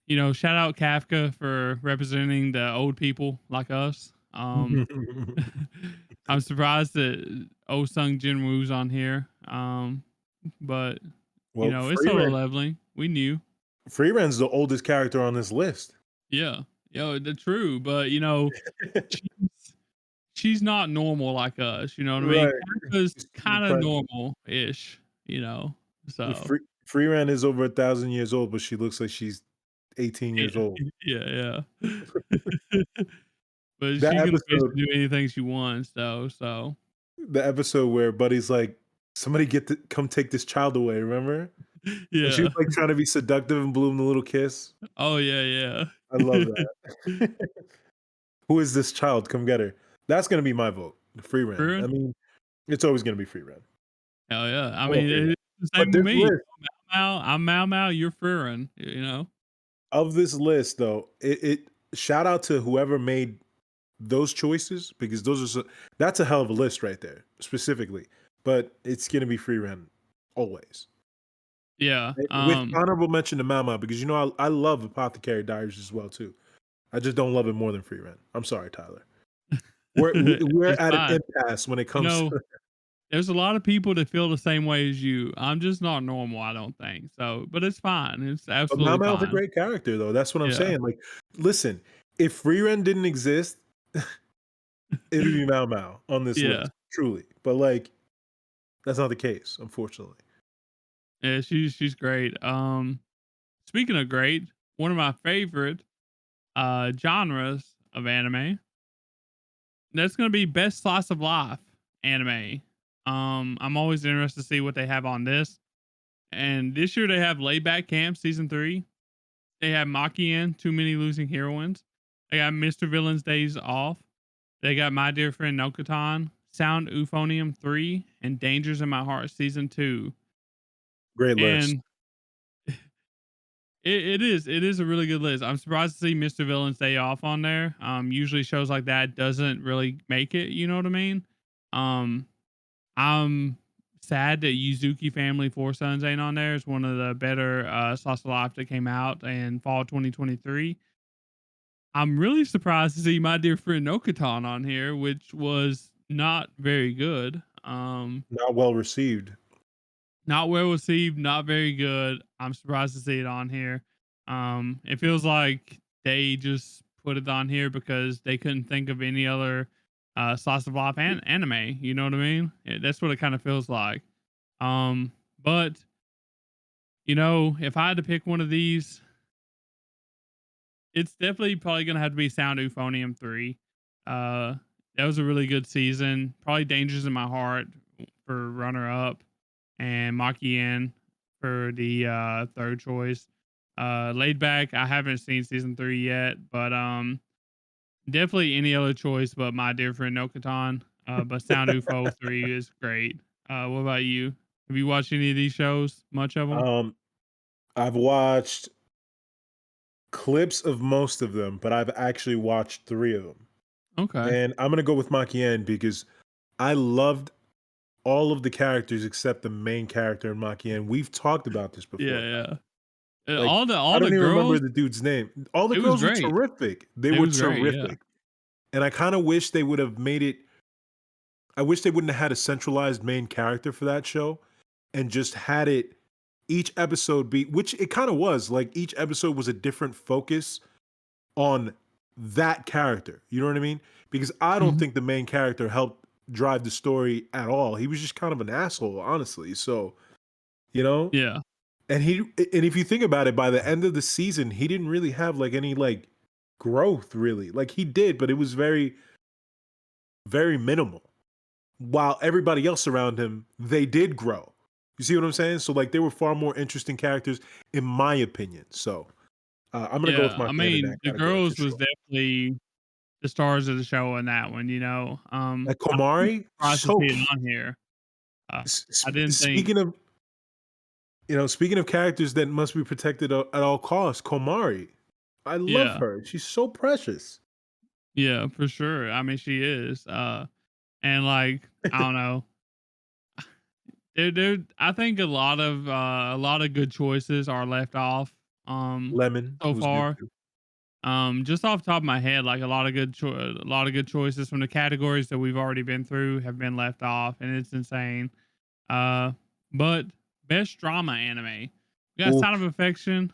Shout out Kafka for representing the old people like us. I'm surprised that Oh Sung Jinwoo's on here. But Well, it's solo leveling. We knew. Freeren's the oldest character on this list. Yeah. The true, but she's she's not normal like us, you know what I mean? Right. Kafka's She's an kind of apprentice. normal-ish, so Freeran is over 1,000 years old, but she looks like she's 18 yeah, years old. yeah. But That she can episode, basically do anything she wants though, so the episode where Buddy's like, "Somebody come take this child away." Remember? And she was yeah. like trying to be seductive and blew him the little kiss. Oh, yeah, I love yeah. that. Who is this child? Come get her. That's gonna be my vote. Free Ren. I Frieren? mean, it's always gonna be Free Ren. Hell yeah. I All mean, Free Ren. it's the But same with this me. list I'm Mau Mau, you're Frieren. of this list, though, it shout out to whoever made those choices because that's a hell of a list right there, specifically. But it's gonna be Free Ren always. Yeah. With honorable mention to Mama, because you know I love Apothecary Diaries as well too. I just don't love it more than Free Rent. I'm sorry, Tyler. We're It's at an fine. impasse when it You comes know, to there's a lot of people that feel the same way as you. I'm just not normal, I don't think. So, but it's fine. It's but absolutely Mama's a fine. great character though. That's what I'm Yeah. saying. Like, listen, if Free Rent didn't exist, it'd be Mao Mao on this Yeah. list, truly. But like, that's not the case, unfortunately. Yeah, she's great. Speaking of great, one of my favorite genres of anime, that's gonna be best slice of life anime. I'm always interested to see what they have on this. And this year they have Laid Back Camp season 3. They have Makien, Too Many Losing Heroines. They got Mr. Villain's Days Off. They got My Dear Friend Nokotan, Sound Euphonium 3, and Dangers in My Heart season 2. Great list. And it is a really good list. I'm surprised to see Mr. Villain's Day Off on there. Usually shows like that doesn't really make it, you know what I mean? Um, I'm sad that Yuzuki Family Four Sons ain't on there. It's one of the better slice of life that came out in fall 2023. I'm really surprised to see My Dear Friend Nokotan on here, which was not very good. Not well received. Not well received, not very good. I'm surprised to see it on here. It feels like they just put it on here because they couldn't think of any other slice of life anime. You know what I mean? That's what it kind of feels like. But if I had to pick one of these, it's definitely probably gonna have to be Sound Euphonium 3. Uh, that was a really good season. Probably Dangers in My Heart for runner up, and Makien for the third choice. Laid Back, I haven't seen season 3 yet, but definitely any other choice but My Dear Friend Nokotan. But Sound UFO 3 is great. What about you? Have you watched any of these shows? Much of them? Um, I've watched clips of most of them, but I've actually watched 3 of them. Okay. And I'm gonna go with Makien because I loved all of the characters except the main character in Makien. We've talked about this Yeah, before. yeah. Like, All I the don't even remember girls, the dude's name. All the it was girls were great. terrific. They It were was great. Yeah. terrific. And I kind of wish they would have made it. I wish they wouldn't have had a centralized main character for that show and just had it each episode be, which it kind of was, like each episode was a different focus on that character. You know what I mean? Because I don't Mhm. think the main character helped drive the story at all. He was just kind of an asshole, honestly. So, you know, Yeah. and if you think about it, by the end of the season, he didn't really have like any like growth really. Like he did, but it was very, very minimal. While everybody else around him, they did grow. You see what I'm saying? So like they were far more interesting characters, in my opinion. So I'm gonna go with Yeah. my I hand in that mean, the category for girls was sure. definitely the stars of the show in that one. Like I'm Komari, surprised to see it on here. I didn't think. speaking of speaking of characters that must be protected at all costs, Komari, I love Yeah. her. She's so precious. Yeah, for sure. I mean, she is. And like, I don't know. I think a lot of good choices are left off Lemon so was good far. too. Just off the top of my head, like a lot of good choices from the categories that we've already been through have been left off, and it's insane. Uh, but best drama anime, we got Ooh, Sign of Affection,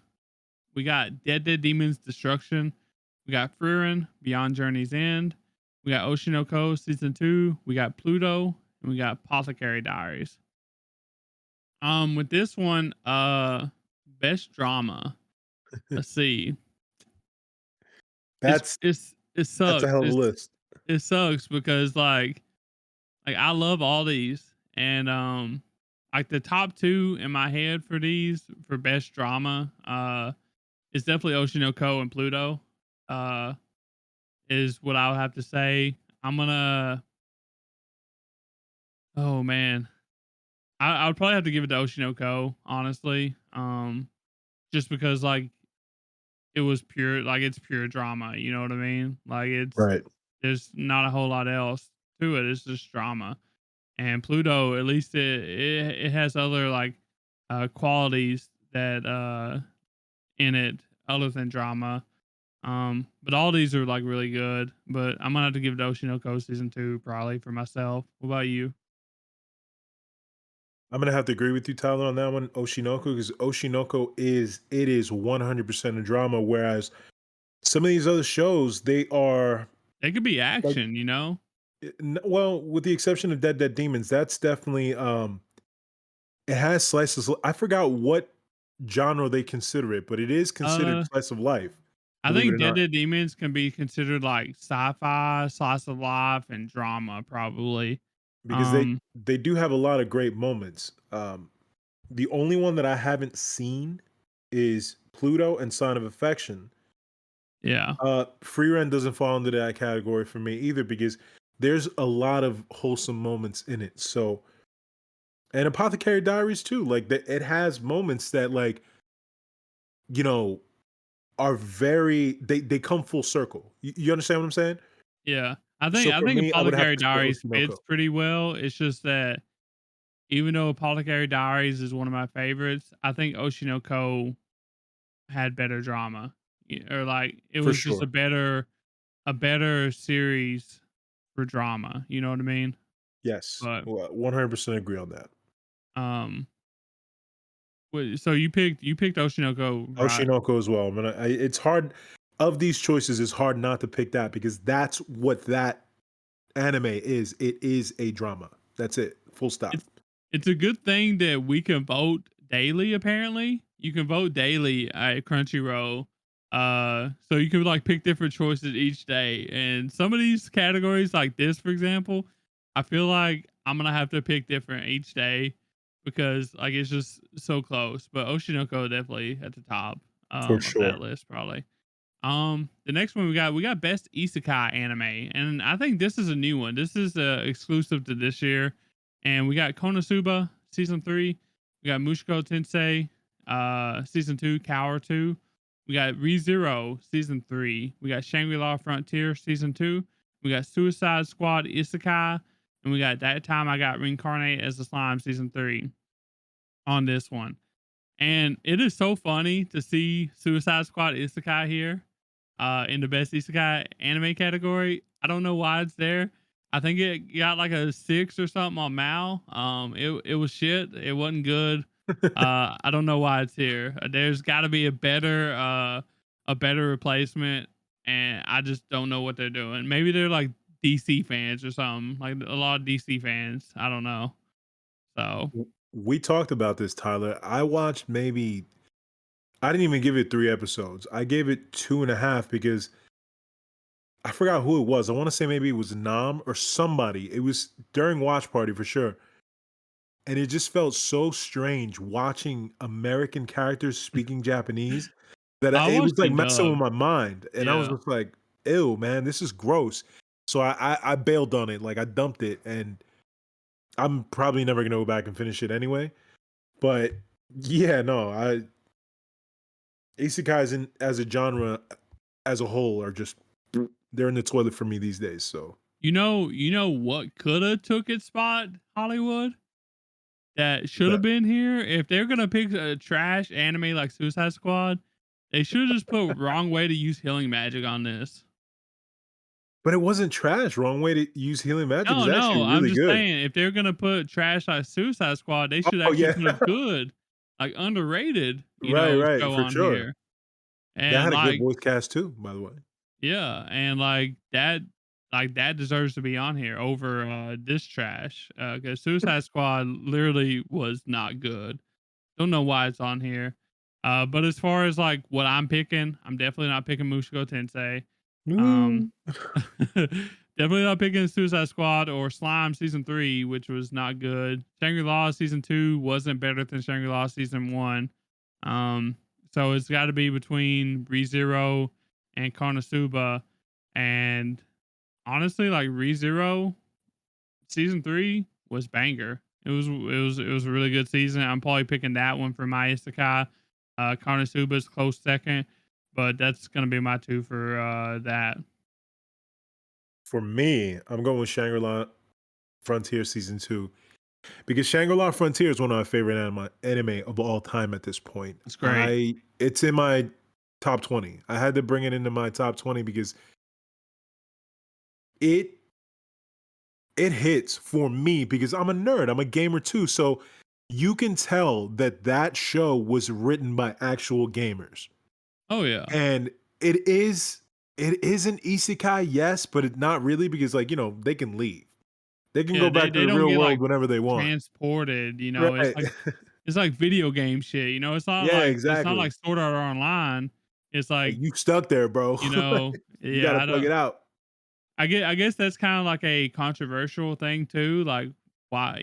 we got Dead Demons Destruction, we got Frieren Beyond Journey's End, we got Oshinoko season 2, we got Pluto, and we got Apothecary Diaries. With this one, best drama. Let's see. that's It that's a sucks. hell of a list. It sucks because like I love all these, and like the top two in my head for these for best drama is definitely Oshinoko and Pluto. Uh, is what I would have to say. I'm gonna. Oh man, I would probably have to give it to Oshinoko, honestly. Just because like it was pure, like it's pure drama. You know what I mean? Like Right. there's not a whole lot else to it. It's just drama. And Pluto, at least it has other like qualities that in it other than drama. But all these are like really good. But I'm gonna have to give it to Oshinoko season 2 probably for myself. What about you? I'm gonna have to agree with you, Tyler, on that one. Oshinoko, because Oshinoko is 100% a drama, whereas some of these other shows they are They could be like, action, you know? well, with the exception of Dead Demons, that's definitely it has slices. I forgot what genre they consider it, but it is considered Uh, slice of life, I believe it think or Dead not, Dead Demons can be considered like sci-fi, slice of life, and drama probably. because Um, they do have a lot of great moments. The only one that I haven't seen is Pluto and Sign of Affection. yeah. Frieren doesn't fall into that category for me either because there's a lot of wholesome moments in it. So, and Apothecary Diaries too, like that, it has moments that like you know are very they come full circle. You understand what I'm saying? Yeah. I think So I for think me, I would have Apothecary to say Diaries Oshinoko. fits pretty well. It's just that even though Apothecary Diaries is one of my favorites, I think Oshinoko had better drama. Or like it For was just sure. a better series for drama, you know what I mean? Yes. But 100% agree on that. um so you picked Oshinoko, right? Oshinoko as well. It's hard of these choices. It's hard not to pick that because that's what that anime is. It is a drama. That's it. Full stop. It's it's a good thing that we can vote daily. Apparently, you can vote daily at Crunchyroll. So you can like pick different choices each day. And some of these categories, like this, for example, I feel like I'm gonna have to pick different each day because like it's just so close. But Oshinoko definitely at the top For of sure. that list, probably. The next one we got best isekai anime, and I think this is a new one. This is exclusive to this year, and we got Konosuba season 3, we got Mushiko Tensei season 2, Cower 2, we got ReZero season 3, we got Shangri-La Frontier season 2, we got Suicide Squad Isekai, and we got That Time I Got Reincarnated as a Slime season 3 on this one. And it is so funny to see Suicide Squad Isekai here in the best isekai anime category. I don't know why it's there. I think it got like a 6 or something on Mal. It was shit. It wasn't good. I don't know why it's here. There's got to be a better replacement, and I just don't know what they're doing. Maybe they're like DC fans or something. Like a lot of DC fans. I don't know. So We talked about this, Tyler. I watched maybe I didn't even give it 3 episodes. I gave it 2.5 because I forgot who it was. I want to say maybe it was Nam or somebody. It was during watch party for sure. And it just felt so strange watching American characters speaking Japanese that I it was watched like it messing with dubbed. my mind. And I was Yeah. just like, ew, man, this is gross. So I bailed on it. Like I dumped it. And I'm probably never gonna go back and finish it anyway. But yeah, no, isekais as a genre as a whole are just they're in the toilet for me these days. So You know what could have took its spot, Hollywood? That should have that. been here. If they're gonna pick a trash anime like Suicide Squad, they should have just put wrong way to use healing magic on this. But it wasn't trash. Wrong way to use healing magic is No, actually no, I'm really just good. saying if they're gonna put trash like Suicide Squad, they should Oh actually yeah, put a good, like underrated, right, show for on sure. here. That And had a good like, voice cast too, by the way. yeah, and like that deserves to be on here over this trash. Because Suicide Squad literally was not good. Don't know why it's on here. But as far as like what I'm picking, I'm definitely not picking Mushiko Tensei. Ooh. Um, definitely not picking Suicide Squad or Slime season 3, which was not good. Shangri La season 2 wasn't better than Shangri La season 1. Um, so it's got to be between ReZero and Konosuba. And honestly, like ReZero season 3 was banger. It was a really good season. I'm probably picking that one for my isekai. Konosuba's close second, but that's gonna be my two for that. For me, I'm going with Shangri-La Frontier season 2. Because Shangri-La Frontier is one of my favorite anime of all time at this point. It's great. It's in my top 20. I had to bring it into my top 20 because it it hits for me because I'm a nerd. I'm a gamer too. So you can tell that that show was written by actual gamers. Oh yeah. And it is an isekai, yes, but it's not really because like, they can leave. They can Yeah, go they back to they the don't real get world like whenever they want. transported, Right. it's like video game shit, Yeah, it's not like exactly. Sword Art Online. It's Like like, you stuck there, bro. You yeah, gotta plug it out. I guess that's kind of like a controversial thing too. Like, why,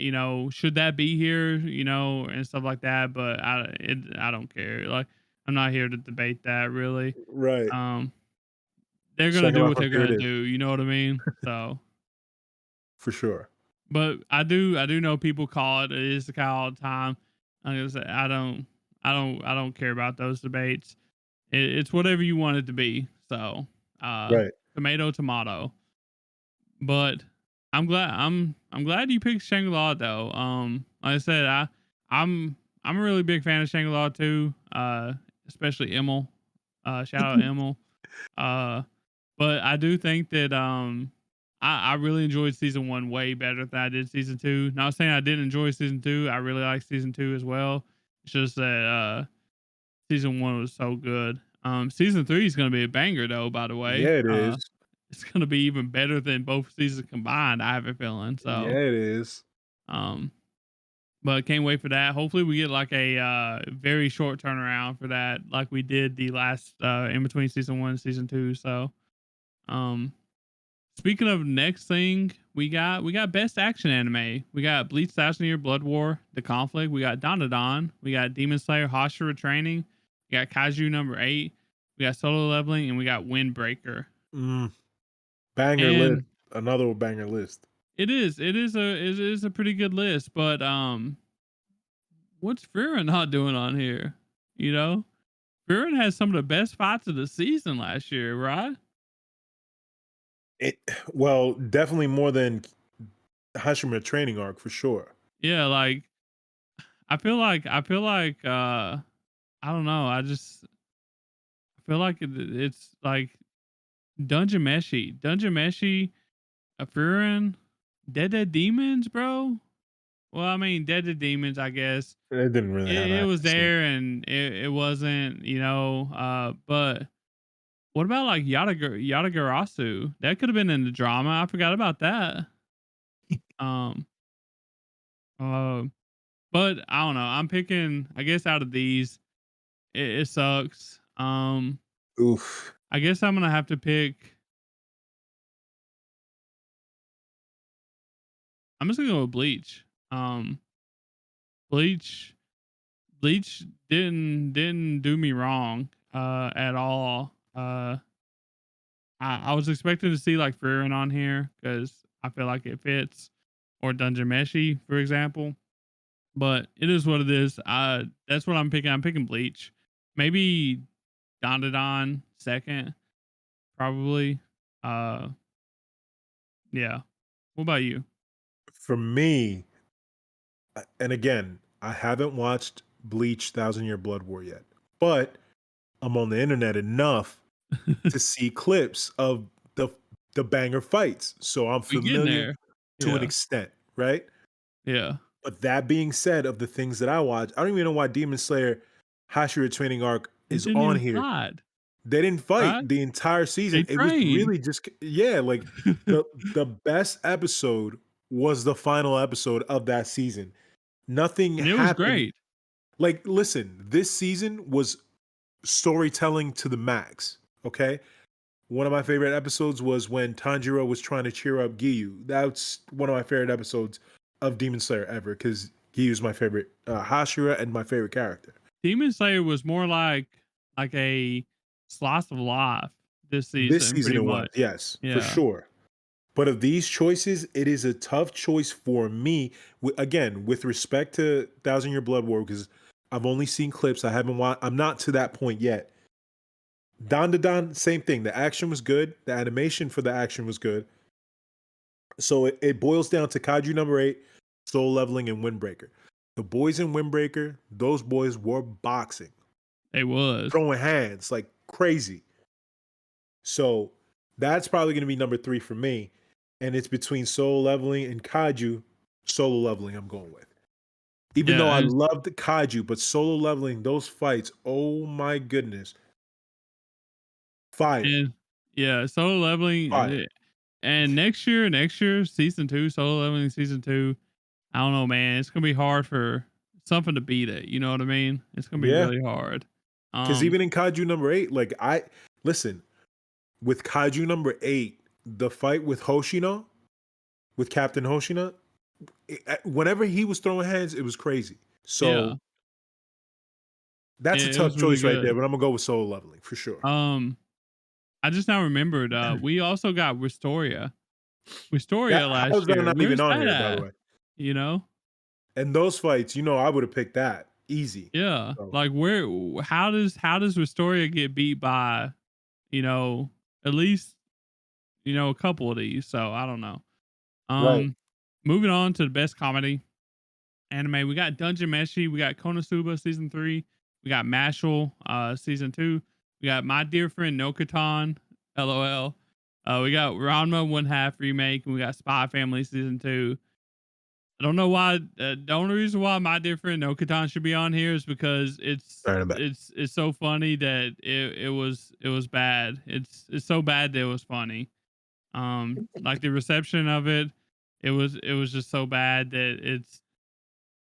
should that be here, and stuff like that. But I don't care. Like, I'm not here to debate that really. Right. Um, they're gonna do Shangri-La what they're Frontier it gonna is, do. You know what I mean? So, for sure. but I do know people call it isekai all the time. Like I said, I don't care about those debates. It's whatever you want it to be. So, uh, Right. tomato, tomato. But I'm glad you picked Shangri-La though. Like I said, I'm a really big fan of Shangri-La too. Especially Emil. Shout out Emil. Uh, but I do think that I really enjoyed season one way better than I did season two. Not saying I didn't enjoy season two. I really like season two as well. It's just that season one was so good. Season three is gonna be a banger though, by the way. Yeah, it is. It's gonna be even better than both seasons combined, I have a feeling. So Yeah, it is. um but can't wait for that. Hopefully we get like a very short turnaround for that, like we did the last in between season one and season two. So um speaking of next thing, we got best action anime. We got Bleach Thousand Year Blood War, The Conflict. We got Dandadan. We got Demon Slayer Hashira Training. We got Kaiju number 8. We got Solo Leveling, and we got Windbreaker. Mm, banger list. And Another banger list. it is a pretty good list, but what's frieren not doing on here? You know, frieren has some of the best fights of the season last year, right? It well, definitely more than Hashima training arc for sure. Yeah, like I feel like I don't know. I feel like it's like Dungeon Meshi, Frieren, Dead Demons, bro. Well, I mean, Dead Demons, I guess It didn't really have it was accuracy. there and it wasn't, but what about like Yatagarasu? That could have been in the drama. I forgot about that. Um, uh, but I don't know. I'm picking, I guess, out of these, it sucks. Oof. I guess I'm gonna have to pick. I'm just gonna go with Bleach. Um, Bleach, Bleach didn't do me wrong at all. I was expecting to see like Frieren on here because I feel like it fits, or Dungeon Meshi, for example. But it is what it is. That's what I'm picking. I'm picking Bleach. Maybe Dandadan second, probably. Uh, yeah. What about you? For me, and again, I haven't watched Bleach Thousand Year Blood War yet, but I'm on the internet enough to see clips of the the banger fights. So I'm We getting familiar there. to an Yeah. extent, right? Yeah. But that being said, of the things that I watch, I don't even know why Demon Slayer Hashira training arc It is didn't on even here. fight, They didn't fight right? the entire They season. It was trained. really just yeah, like the best episode was the final episode of that season. Nothing And it was happened. great. Like, listen, this season was storytelling to the max. Okay. One of my favorite episodes was when Tanjiro was trying to cheer up Giyu. That's one of my favorite episodes of Demon Slayer ever because Giyu's my favorite Hashira and my favorite character. Demon Slayer was more like a slice of life this This season, season pretty it was, much. yes, for Yeah. sure. But of these choices, it is a tough choice for me. Again, with respect to Thousand Year Blood War, because I've only seen clips. I haven't watched. I'm not to that point yet. Don to Don, same thing. The action was good. The animation for the action was good. So it boils down to Kaiju number 8, Soul Leveling, and Windbreaker. The boys in Windbreaker, those boys were boxing, It was. throwing hands like crazy. So that's probably going to be number 3 for me. And it's between Soul Leveling and Kaiju. Solo Leveling, I'm going with. Even though I Yeah, love the Kaiju, but Solo Leveling, those fights, oh my goodness. Fire. and yeah, solo leveling. Fire. And next year, season 2, solo leveling season 2. I don't know, man. It's gonna be hard for something to beat it. You know what I mean? It's gonna be Yeah. really hard. Because even in Kaiju number 8, like listen, with Kaiju number 8, the fight with Hoshino, with Captain Hoshino, whenever he was throwing hands, it was crazy. Yeah, So that's a it tough was really choice right there, good. but I'm gonna go with Solo Leveling for sure. I just now remembered. We also got Yeah, Wistoria last how's that year. not even Where's on that here, by the at? way? You know? And those fights, I would have picked that easy. Yeah. So, Like where? How does Wistoria get beat by? You know, at least a couple of these. So I don't know. right. Moving on to the best comedy anime, we got Dungeon Meshi, we got Konosuba season 3, we got Mashal season 2, we got My Dear Friend Nokatan, LOL. We got Ranma One Half remake, and we got Spy Family season 2. I don't know why. The only reason why My Dear Friend Nokatan should be on here is because All right, I'm back. it's so funny that it was bad. It's so bad that it was funny. Like the reception of it was just so bad that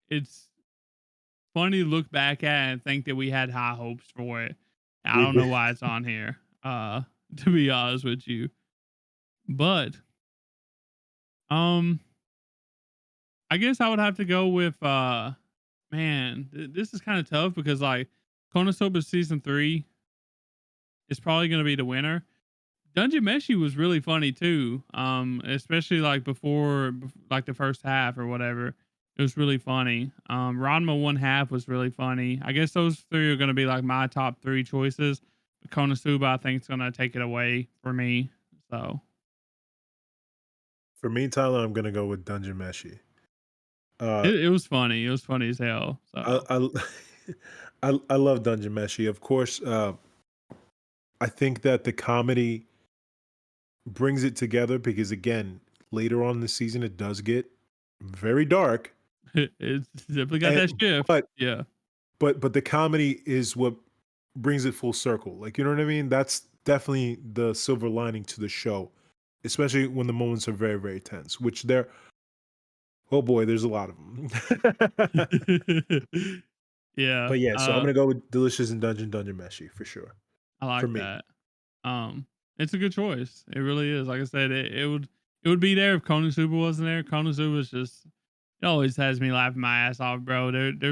it's funny to look back at and think that we had high hopes for it. I We don't know did. why it's on here. To be honest with you. But um I guess I would have to go with man, this is kind of tough because like Konosuba season 3 is probably going to be the winner. Dungeon Meshi was really funny too. Especially like like the first half or whatever. It was really funny. Ranma One Half was really funny. I guess those 3 are gonna be like my top 3 choices. Konosuba, I think, is gonna take it away for me. So For me, Tyler, I'm gonna go with Dungeon Meshi. Uh, it was funny. It was funny as hell. I So I, I love Dungeon Meshi. Of course, I think that the comedy brings it together because again, later on in the season, it does get very dark, it's definitely got that and shift. but Yeah. but the comedy is what brings it full circle. Like you know what I mean? That's definitely the silver lining to the show, especially when the moments are very very tense. Which there, oh boy, there's a lot of them. Yeah. But yeah, so I'm gonna go with Delicious and Dungeon Meshi for sure. I For like me, that. It's a good choice. It really is. Like I said, it would be there if Konosuba wasn't there. Konosuba is just it always has me laughing my ass off, bro. They're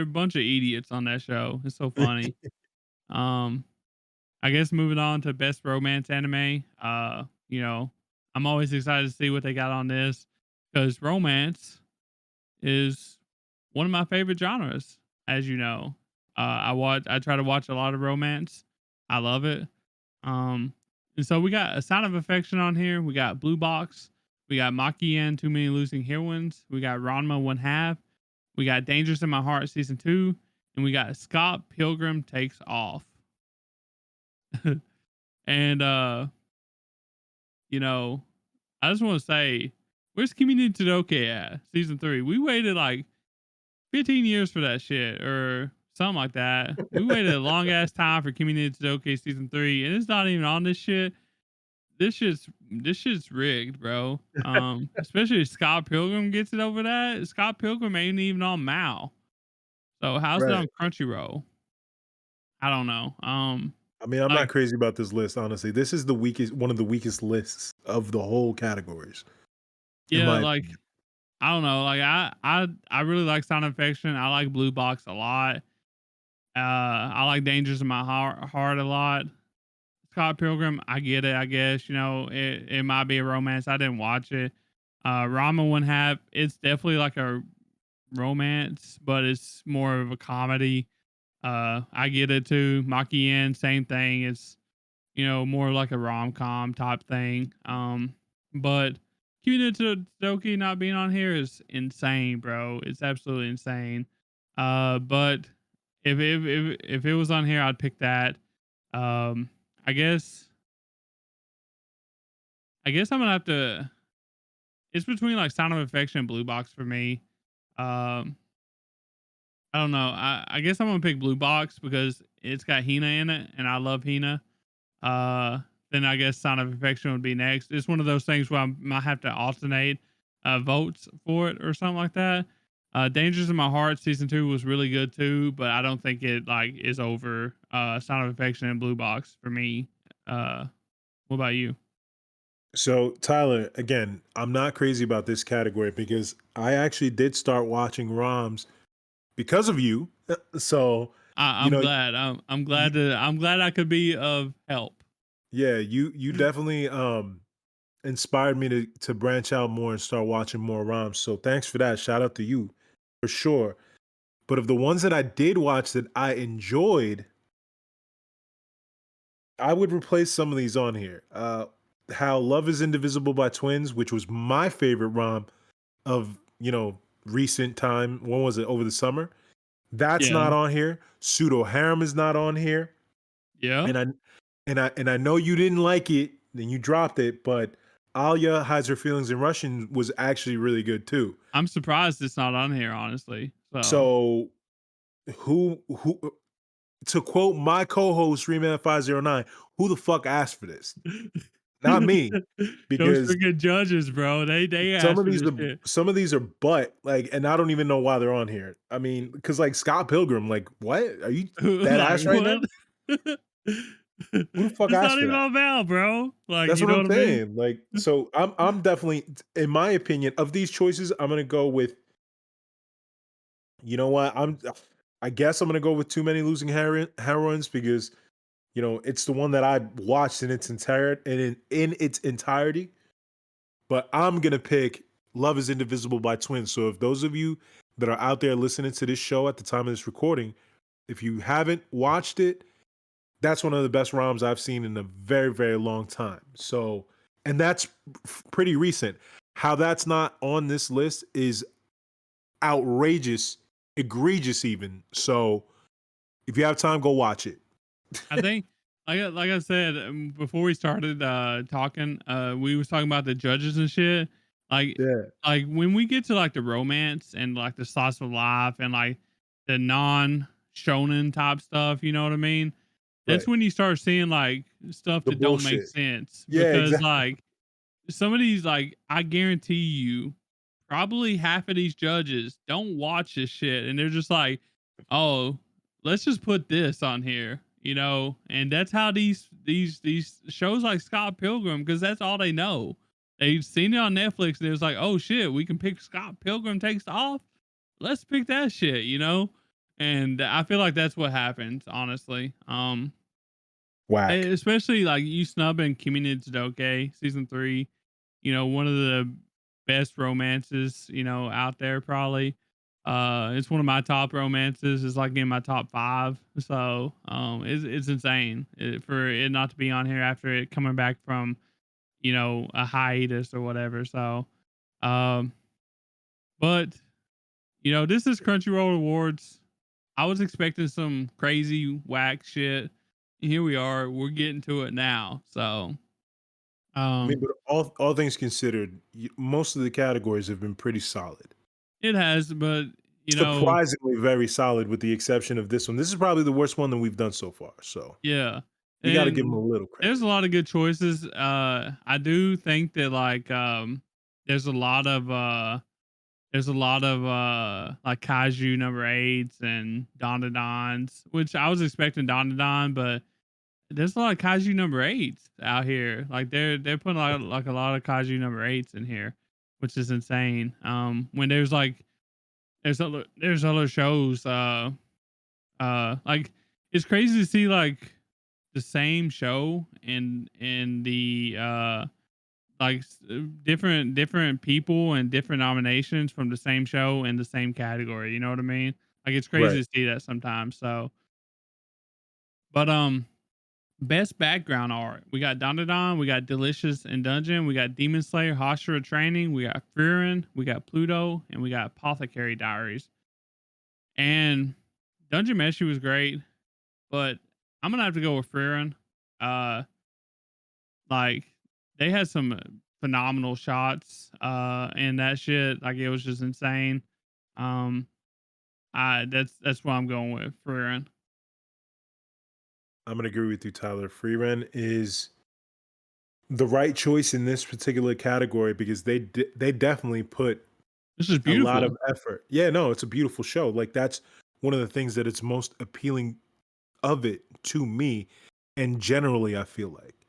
a bunch of idiots on that show. It's so funny. Um, I guess moving on to best romance anime. I'm always excited to see what they got on this because romance is one of my favorite genres, as you know. I try to watch a lot of romance. I love it. Um, and so we got A Sign of Affection on here. We got Blue Box. We got Makien, Too Many Losing Heroines. We got Ranma One Half. We got Dangerous in My Heart season 2, and we got Scott Pilgrim Takes Off. And you know, I just want to say, where's Kimi ni Todoke at? Season 3. We waited like 15 years for that shit or something like that. We waited a long ass time for Kimi ni Todoke season 3 and it's not even on this shit. This shit's rigged, bro. Especially if Scott Pilgrim gets it over that. Scott Pilgrim ain't even on Mao. So how's it right? on Crunchyroll? I don't know. I mean, I'm not Like crazy about this list, honestly. This is one of the weakest lists of the whole categories, in yeah, my like opinion. I don't know. Like I really like Sound Affection. I like Blue Box a lot. I like Dangers in My Heart a lot. Scott Pilgrim, I get it. I guess it might be a romance. I didn't watch it. Rama One Half, it's definitely like a romance, but it's more of a comedy. I get it too. Makien, same thing. It's more like a rom com type thing. But Kyuno Todoki not being on here is insane, bro. It's absolutely insane. But if it was on here, I'd pick that. Um, I guess I'm gonna have to. It's between like Sound of Affection and Blue Box for me. Um, I don't know. I guess I'm gonna pick Blue Box because it's got Hina in it, and I love Hina. Uh, then I guess Sign of Affection would be next. It's one of those things where I might have to alternate votes for it or something like that. Dangers in My Heart season 2 was really good too, but I don't think it like is over Sign of Affection and Blue Box for me. What about you? So, Tyler, again, I'm not crazy about this category because I actually did start watching ROMs because of you. So, you I'm know, glad. I'm glad I could be of help. yeah, you definitely inspired me to branch out more and start watching more ROMs. So, thanks for that. Shout out to you for sure. But of the ones that I did watch that I enjoyed, I would replace some of these on here. How Love is Indivisible by Twins, which was my favorite ROM of, recent time. When was it? Over the summer? That's Yeah. not on here. Pseudo Harem is not on here. Yeah. And I know you didn't like it, then you dropped it, but Alia Hides Her Feelings in Russian was actually really good too. I'm surprised it's not on here, honestly. So So who to quote my co-host Reman509, who the fuck asked for this? Not me. those Because freaking judges, bro. They some asked of for these this are shit. some of these are butt, like, and I don't even know why they're on here. I mean, because like Scott Pilgrim, like, what? Are you that Like ass right what? now? Who the fuck It's asked not for even that? about, bro. Like, That's you what know I'm what I mean? saying. Like, so I'm definitely, in my opinion, of these choices, I'm gonna go with, you know what? I guess I'm gonna go with Too Many Losing Heroines because it's the one that I watched in its entire and in its entirety. But I'm gonna pick Love is Indivisible by Twins. So if those of you that are out there listening to this show at the time of this recording, if you haven't watched it, that's one of the best ROMs I've seen in a very, very long time. So, and that's pretty recent. How that's not on this list is outrageous, egregious, even. So, if you have time, go watch it. I think, like I said before we started talking, we was talking about the judges and shit. Like, Yeah, when we get to like the romance and like the slice of life and like the non shonen type stuff, you know what I mean? That's right. when you start seeing like stuff The that don't make bullshit. sense Yeah, because exactly. like some of these, like, I guarantee you, probably half of these judges don't watch this shit, and they're just like, "Oh, let's just put this on here," you know. And that's how these shows like Scott Pilgrim, because that's all they know. They've seen it on Netflix, and it was like, "Oh shit, we can pick Scott Pilgrim takes off. Let's pick that shit," you know. And I feel like that's what happens, honestly. Whack. Especially like you snubbing Kimi no Todoke season 3, one of the best romances, out there probably. It's one of my top romances. It's like in my top 5. So, it's insane for it not to be on here after it coming back from, a hiatus or whatever. So, um, but this is Crunchyroll Awards. I was expecting some crazy whack shit. Here we are. We're getting to it now. So, I mean, um, but all things considered, most of the categories have been pretty solid. it has, but you know, Surprisingly, very solid, with the exception of this one. This is probably the worst one that we've done so far. So yeah. you got to give them a And little there's credit. a lot of good choices. I do think that like there's a lot of like Kaiju number 8s and Don, which I was expecting Don, but there's a lot of Kaiju number 8s out here. Like they're putting a lot of Kaiju number 8s in here, which is insane. When there's other shows like it's crazy to see like the same show and the like different people and different nominations from the same show in the same category. You know what I mean? Like it's Right. crazy to see that sometimes. So, but Best background art. We got Dandadan, we got Delicious in Dungeon, we got Demon Slayer, Hashira Training, we got frieren, we got Pluto, and we got Apothecary Diaries. And Dungeon Meshi was great, but I'm gonna have to go with frieren. Uh, like they had some phenomenal shots, and that shit, like it was just insane. Um, I that's what I'm going with frieren. I'm gonna agree with you, Tyler. Frieren is the right choice in this particular category because they definitely put This is a lot beautiful. of effort. Yeah, no, it's a beautiful show. Like that's one of the things that it's most appealing of it to me, and generally, I feel like,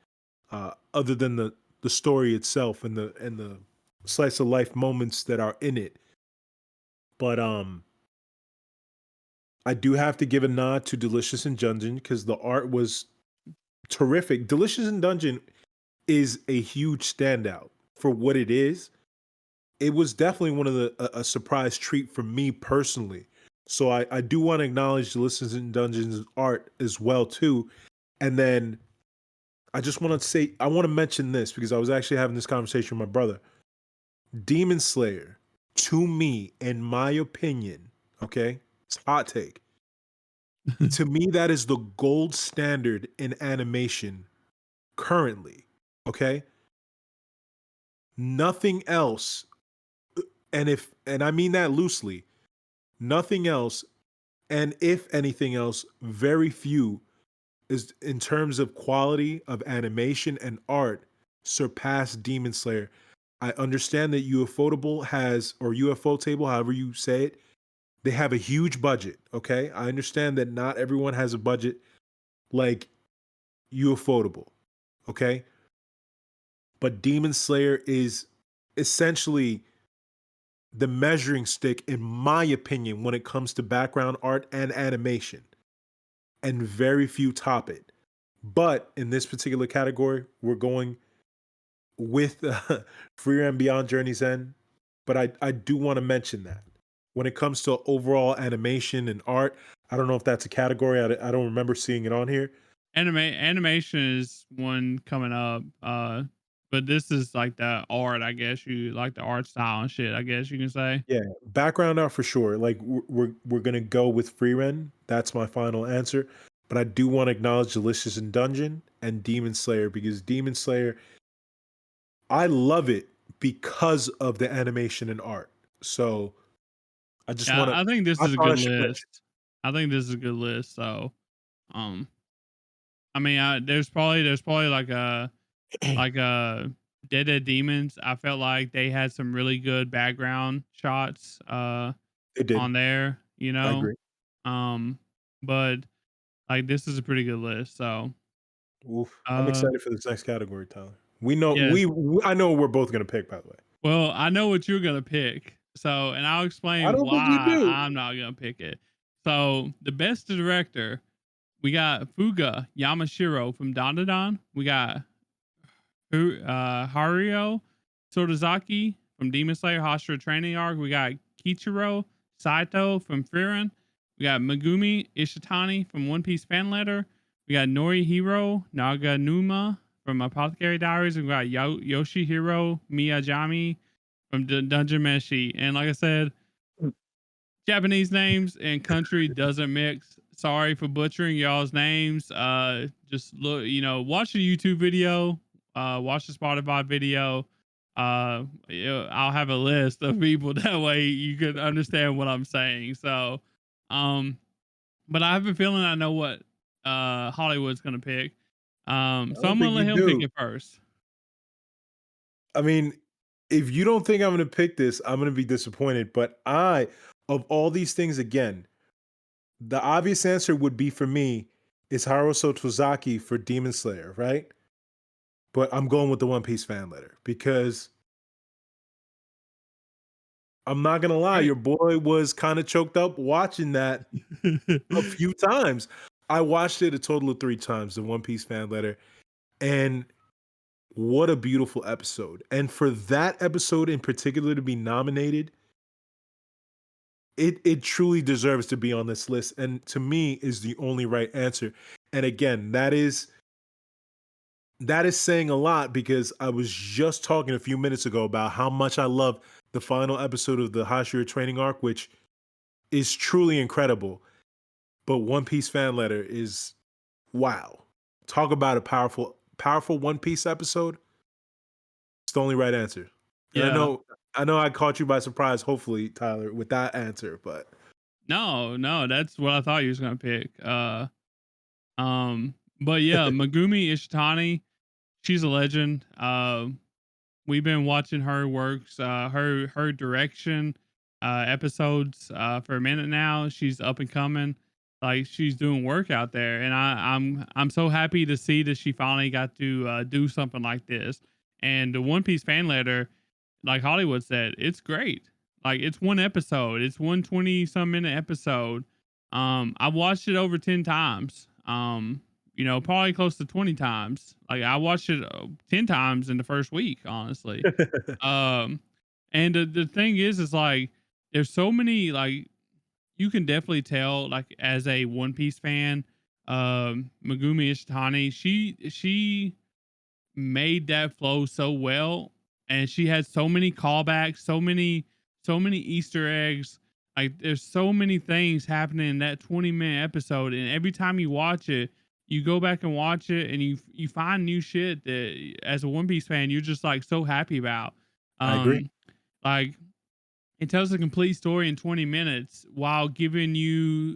other than the story itself and the slice of life moments that are in it, but I do have to give a nod to Delicious in Dungeon because the art was terrific. Delicious in Dungeon is a huge standout for what it is. It was definitely one of a surprise treat for me personally. So I do want to acknowledge Delicious in Dungeon's art as well too. And then I just want to say I want to mention this because I was actually having this conversation with my brother. Demon Slayer, to me, in my opinion, okay, it's a hot take. To me, that is the gold standard in animation currently. Okay. Nothing else, and I mean that loosely, nothing else, and if anything else, very few is in terms of quality of animation and art surpass Demon Slayer. I understand that UFOtable has, or UFO Table, however you say it, they have a huge budget. Okay. I understand that not everyone has a budget like UFOtable. Okay. But Demon Slayer is essentially the measuring stick, in my opinion, when it comes to background art and animation, and very few top it. But in this particular category, we're going with Free and Beyond Journey's End. But I do want to mention that when it comes to overall animation and art, I don't know if that's a category. I don't remember seeing it on here. Animation is one coming up. But this is like the art, I guess you like the art style and shit, I guess you can say. Yeah, background art for sure. Like we're gonna go with Frieren. That's my final answer. But I do want to acknowledge Delicious in Dungeon and Demon Slayer because Demon Slayer, I love it because of the animation and art. So I just Yeah, want to. I think this I is a thought I good should mention. list. I think this is a good list. So, um, I mean, there's probably like Dead Demons. I felt like they had some really good background shots It did. on there, you I know. agree. Um, but like this is a pretty good list. So, Oof. I'm uh, excited for this next category, Tyler. We know yes. I know what we're both gonna pick. By the way, Well, I know what you're gonna pick. So, and I'll I explain don't think you why do. I'm not gonna pick it. So, the best director, we got Fuga Yamashiro from Dandadan. We got Haruo Sotozaki from Demon Slayer Hashira Training Arc. We got Kichiro Saito from frieren. We got Megumi Ishitani from One Piece Fan Letter. We got Norihiro Naganuma from Apothecary Diaries. We got Yoshihiro Miyajima from Dungeon Meshi. And like I said, Japanese names and country doesn't mix. Sorry for butchering y'all's names. Just look, watch the YouTube video, watch the Spotify video. I'll have a list of people that way you can understand what I'm saying. So, um, but I have a feeling I know what Hollywood's gonna pick. I So don't I'm gonna think you let him pick do. it first. I mean, if you don't think I'm going to pick this, I'm going to be disappointed. But of all these things, again, the obvious answer would be for me is Haruo Tozaki for Demon Slayer, right? But I'm going with the One Piece fan letter because I'm not going to lie, Right. your boy was kind of choked up watching that a few times. I watched it a total of 3 times, the One Piece fan letter. And what a beautiful episode. And for that episode in particular to be nominated, it truly deserves to be on this list, and to me is the only right answer. And again, that is That is saying a lot because I was just talking a few minutes ago about how much I love the final episode of the Hashira training arc, which is truly incredible. But One Piece fan letter is wow. Talk about a powerful One Piece episode. It's the only right answer. And Yeah. I know I caught you by surprise, hopefully, Tyler, with that answer, but No, no, that's what I thought you was gonna pick. Um, but yeah, Megumi Ishitani, she's a legend. We've been watching her works, her direction, episodes, for a minute now. She's up and coming, like she's doing work out there, and I'm so happy to see that she finally got to do something like this. And the One Piece fan letter, like Hollywood said, it's great. Like it's one episode, it's 120 some minute episode. I watched it over 10 times. Probably close to 20 times. Like I watched it 10 times in the first week, honestly. Um, and the thing is like there's so many like you can definitely tell like as a One Piece fan, Megumi Ishitani, she made that flow so well, and she had so many callbacks, so many Easter eggs. Like there's so many things happening in that 20-minute episode, and every time you watch it, you go back and watch it, and you find new shit that as a One Piece fan you're just like so happy about. I agree. Um, like it tells a complete story in 20 minutes while giving you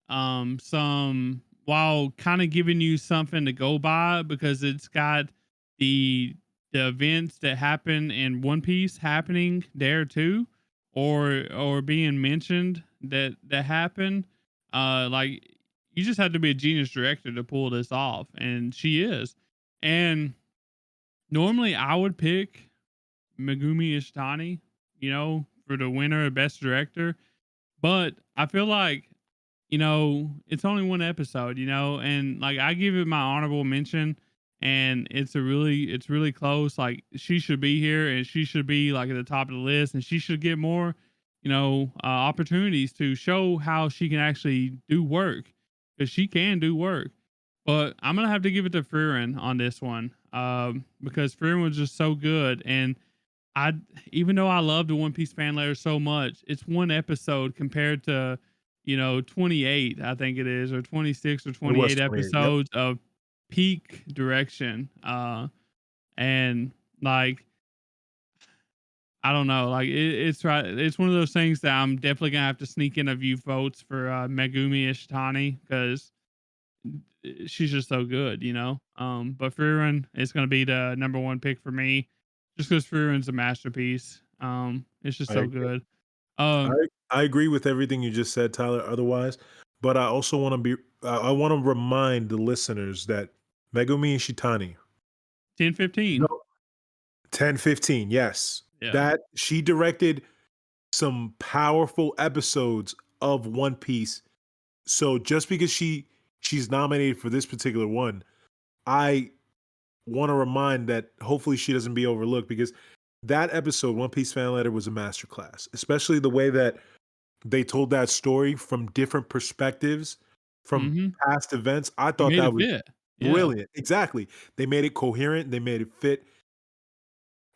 some while kind of giving you something to go by because it's got the events that happen in One Piece happening there too, or being mentioned that happen. Like you just have to be a genius director to pull this off, and she is. And normally I would pick Megumi Ishitani, for the winner of best director, but I feel like it's only one episode, and like I give it my honorable mention, and it's really close. Like she should be here, and she should be like at the top of the list, and she should get more, opportunities to show how she can actually do work, because she can do work. But I'm gonna have to give it to frieren on this one, because frieren was just so good, and I even though I love the One Piece fan letter so much, it's one episode compared to 28, I think it is, or 26 or It was 28 28. Yep. episodes of peak direction. And like I don't know, like it's right. It's one of those things that I'm definitely gonna have to sneak in a few votes for Megumi Ishitani because she's just so good. But frieren is gonna be the number one pick for me, just because frieren's a masterpiece. It's just I so agree. good. I Um, I agree with everything you just said, Tyler, otherwise, but I also want to I want to remind the listeners that Megumi Ishitani, 10-15. no, 10-15, yes. Yeah. That she directed some powerful episodes of One Piece. So just because she's nominated for this particular one, I want to remind that hopefully she doesn't be overlooked because that episode, One Piece fan letter, was a masterclass, especially the way that they told that story from different perspectives from Mm-hmm. past events. I You thought made that it was fit. Yeah. brilliant. Exactly. They made it coherent, they made it fit.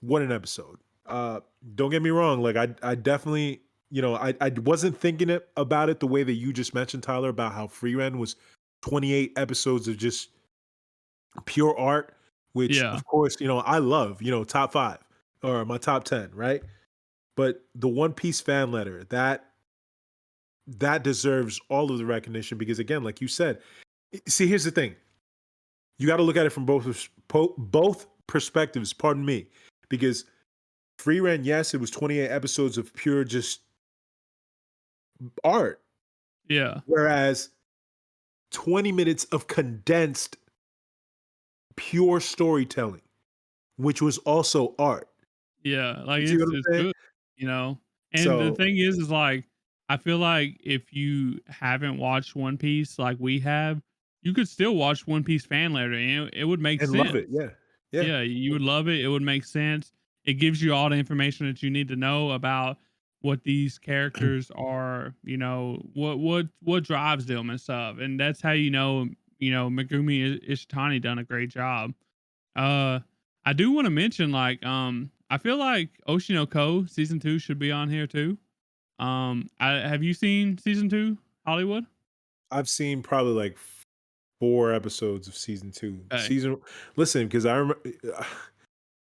What an episode. Don't get me wrong, like I definitely, I wasn't thinking about it the way that you just mentioned, Tyler, about how frieren was 28 episodes of just pure art, which Yeah. of course, I love, top 5 or my top 10, right? But the One Piece fan letter, that deserves all of the recognition because again, like you said, see, here's the thing. You got to look at it from both perspectives, pardon me, because frieren, yes, it was 28 episodes of pure just art, Yeah. whereas 20 minutes of condensed pure storytelling, which was also art. Yeah. Like You see what it's I'm it's saying? good, you know. And the So, thing is like I feel like if you haven't watched One Piece like we have, you could still watch One Piece fan letter and it would make and love it. sense. Yeah. Yeah. Yeah, you would love it. It would make sense. It gives you all the information that you need to know about what these characters are, what drives them and stuff. And that's how Megumi Ishitani done a great job. Uh, I do want to mention I feel like Oshinoko season 2 should be on here too. Have you seen season 2 Hollywood? I've seen probably like 4 episodes of season 2. Okay. Listen, because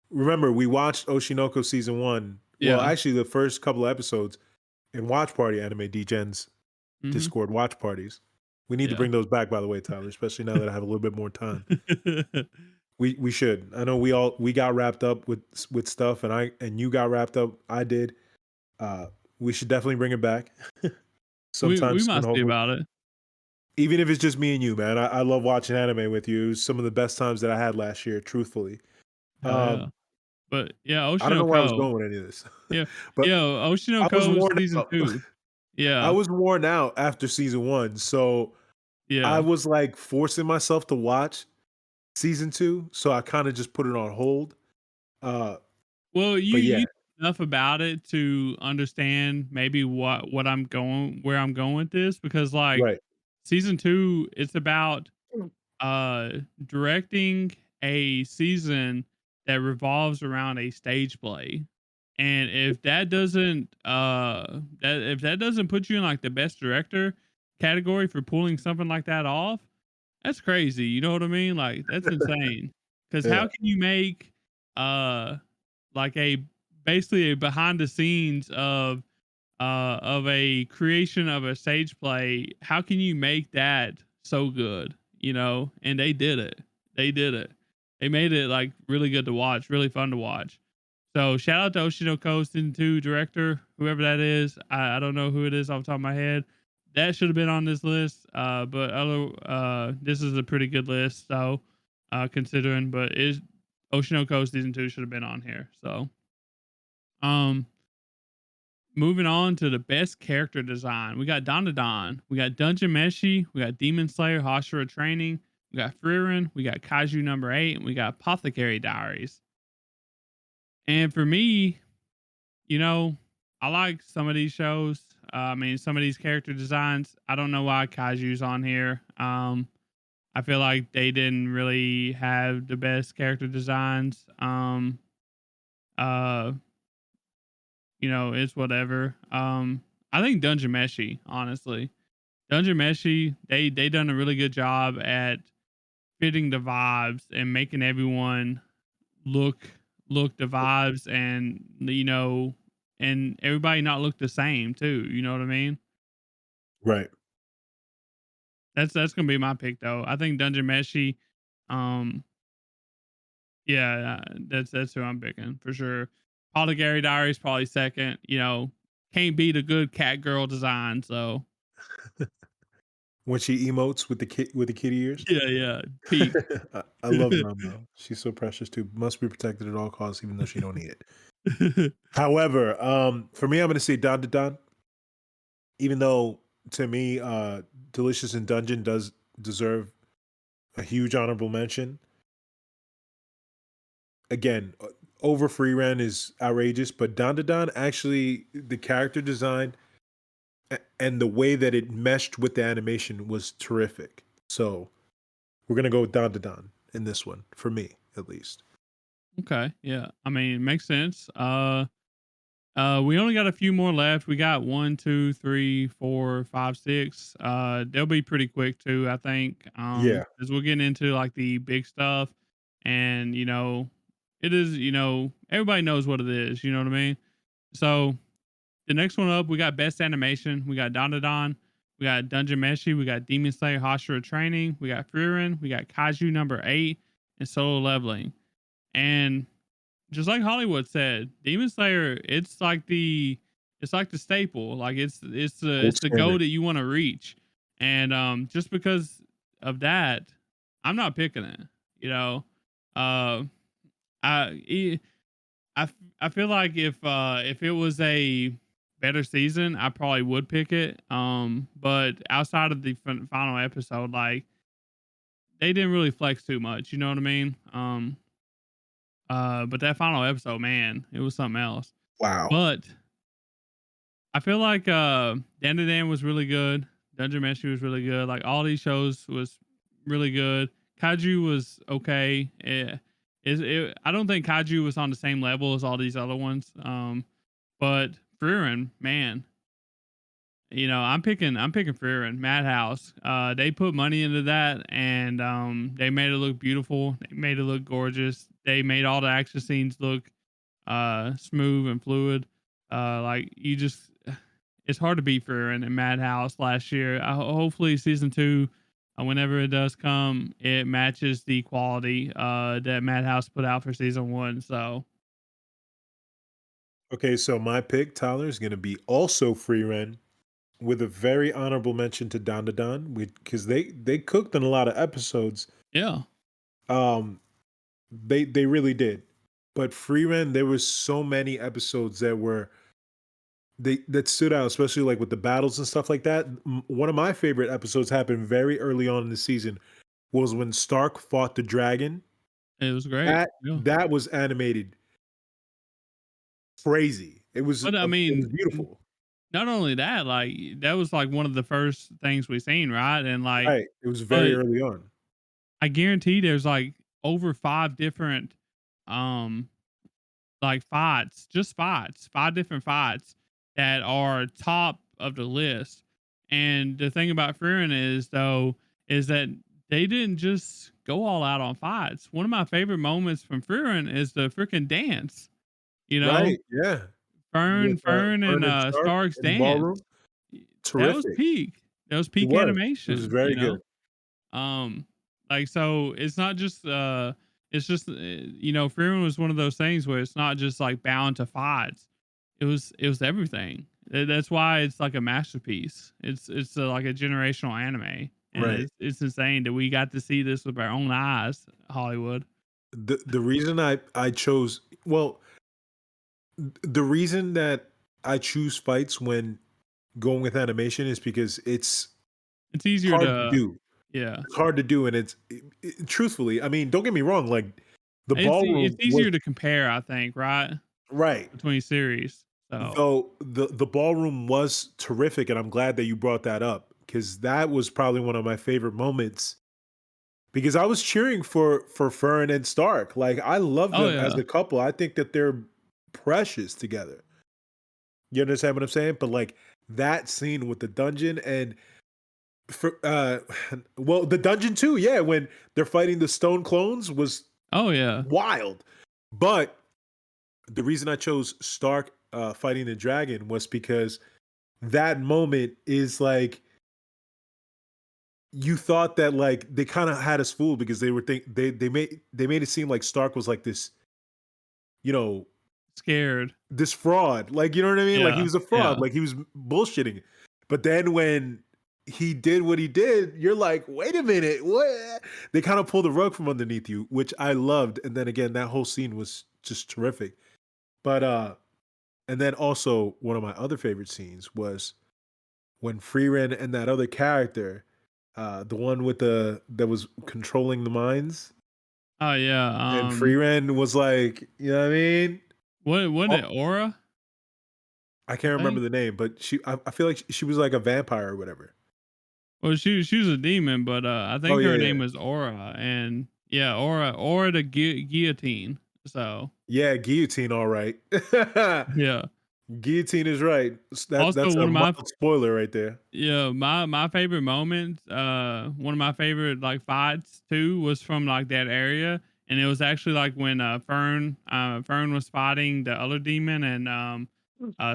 remember we watched Oshinoko season 1. Well, Yeah. actually, the first couple of episodes in Watch Party Anime Degens Mhm. Discord watch parties. We need to Yeah. bring those back, by the way, Tyler, especially now that I have a little bit more time. We should. I know we got wrapped up with stuff, and you got wrapped up. I did. Uh, we should definitely bring it back sometime We soon. must see Hopefully, about it. even if it's just me and you, man. I love watching anime with you. It was some of the best times that I had last year. Truthfully, Hell yeah. um, But yeah, I don't know where I was Oshinoko. going with any of this, Yeah. but Yeah, I was Oshinoko worn season out. 2. I Yeah. was worn out after season 1, so I Yeah. was like forcing myself to watch season 2, so I kind of just put it on hold. Uh, Well, but you yeah, know enough about it to understand maybe where I'm going with this because like right. season 2 it's about directing a season that revolves around a stage play. And if that doesn't put you in like the best director category for pulling something like that off, that's crazy. You know what I mean? Like that's insane. Cuz Yeah, how can you make uh like a basically a behind the scenes of a creation of a stage play, how can you make that so good? And they did it. They did it. They made it like really good to watch, really fun to watch. So shout out to Oshinoko Season 2 director, whoever that is. I don't know who it is off the top of my head. That should have been on this list. This is a pretty good list. So considering, but is Oshinoko Season 2 should have been on here. So um moving on to the best character design. We got Dandadan, we got Dungeon Meshi, we got Demon Slayer Hashira Training, we got Frieren, we got Kaiju number 8, and we got Apothecary Diaries. And for me, you know, I like some of these shows. Some of these character designs. I don't know why Kaiju's on here. I feel like they didn't really have the best character designs. Uh, it's whatever. I think Dungeon Meshi, honestly. Dungeon Meshi, they done a really good job at fitting the vibes and making everyone look look the vibes and everybody not look the same too. You know what I mean? right. That's gonna be my pick though. I think Dungeon Meshi, um, yeah, that's who I'm picking for sure. Paula Gary Diaries probably second. Can't beat a good cat girl design. So When she emotes with the kitty ears. yeah, yeah, peak. I love Mamo. She's so precious too. Must be protected at all costs, even though she don't need it. However, for me, I'm going to say Don to Don. Even though to me, Delicious in Dungeon does deserve a huge honorable mention. Again, over Free Ren is outrageous, but Don to Don actually the character design and the way that it meshed with the animation was terrific. So we're gonna go with Don to Don in this one for me, at least. Okay, yeah. I mean, it makes sense. We only got a few more left. We got one, two, three, four, five, six. They'll be pretty quick too, I think. Yeah. As we're getting into like the big stuff, and it is, everybody knows what it is. You know what I mean? So the next one up, we got best animation. We got Don, we got Dungeon Meshi, we got Demon Slayer Hashira Training, we got Frieren, we got Kaiju number 8, and Solo Leveling. And just like Hollywood said, Demon Slayer, it's like the staple. Like Gold it's the goal standard. that you want to reach. And just because of that, I'm not picking it. You know, uh, I I feel like if it was a better season, I probably would pick it. But outside of the final episode, like they didn't really flex too much. You know what I mean? But that final episode, man, it was something else. Wow. But I feel like Dan was really good. Dungeon Meshi was really good. Like all these shows was really good. Kaiju was okay. I don't think Kaiju was on the same level as all these other ones. But frieren, man, I'm picking frieren, Madhouse. They put money into that, and they made it look beautiful. They made it look gorgeous. They made all the action scenes look smooth and fluid. Like you just it's hard to beat frieren and Madhouse last year. Hopefully season 2, whenever it does come, it matches the quality that Madhouse put out for season 1. So Okay, so my pick, Tyler, is going to be also Frieren with a very honorable mention to Don Don because they cooked in a lot of episodes. yeah, Um, they really did. But Frieren, there was so many episodes that stood out, especially like with the battles and stuff like that. One of my favorite episodes happened very early on in the season was when Stark fought the dragon. it was great. That Yeah. that was animated crazy. But I It was mean, beautiful. not only that, like that was like one of the first things we seen, right? And like, Right. It was very but early on. I guarantee there's like over 5 different, um, like fights, just fights, 5 different fights that are top of the list. And the thing about Frieren is though, is that they didn't just go all out on fights. One of my favorite moments from Frieren is the freaking dance. You know, Right. Yeah. With Fern and Fern and Stark Stark's in the dance. ballroom. That was Terrific. peak. That was It peak was. It was animation, very good. Um, like so it's not just it's just Freeman was one of those things where it's not just like bound to fights. It was everything. That's why it's like a masterpiece. It's like a generational anime, and Right. it's insane that we got to see this with our own eyes. Hollywood. The reason I chose the reason that I choose fights when going with animation is because it's It's easier hard to to do. yeah. It's hard to do, and truthfully, I mean, don't get me wrong, like the It's ballroom was easier to compare, I think, right, right. between series. So Though the ballroom was terrific, and I'm glad that you brought that up because that was probably one of my favorite moments. Because I was cheering for Fern and Stark. Like I love oh them as yeah, a couple. I think that they're precious together. You understand what I'm saying? But like that scene with the dungeon and for well, the dungeon too, yeah, when they're fighting the stone clones was oh yeah. wild. But the reason I chose Stark fighting the dragon was because that moment is like you thought that like they kind of had us fooled because they made it seem like Stark was like this, you know, Scared. this fraud. Like, you know what I mean? Like he Yeah, was a fraud, yeah. like he was bullshitting. But then when he did what he did, you're like, wait a minute, what? They kind of pulled the rug from underneath you, which I loved. And then again, that whole scene was just terrific. But and then also one of my other favorite scenes was when Frieren and that other character, the one with the that was controlling the minds, Oh yeah. and Frieren was like, you know what I mean? What wasn't Oh, it Aura? I I can't remember think. the name, but I feel like she was like a vampire or whatever. Well, she was a demon, but I Oh think yeah, her yeah, name was Aura, and yeah, Aura the guillotine. So yeah. Guillotine, all right. yeah. Guillotine is right. Also, That's a mild spoiler right there. my favorite moments, one of my favorite like fights too was from like that area, and it was actually like when Fern was fighting the other demon, and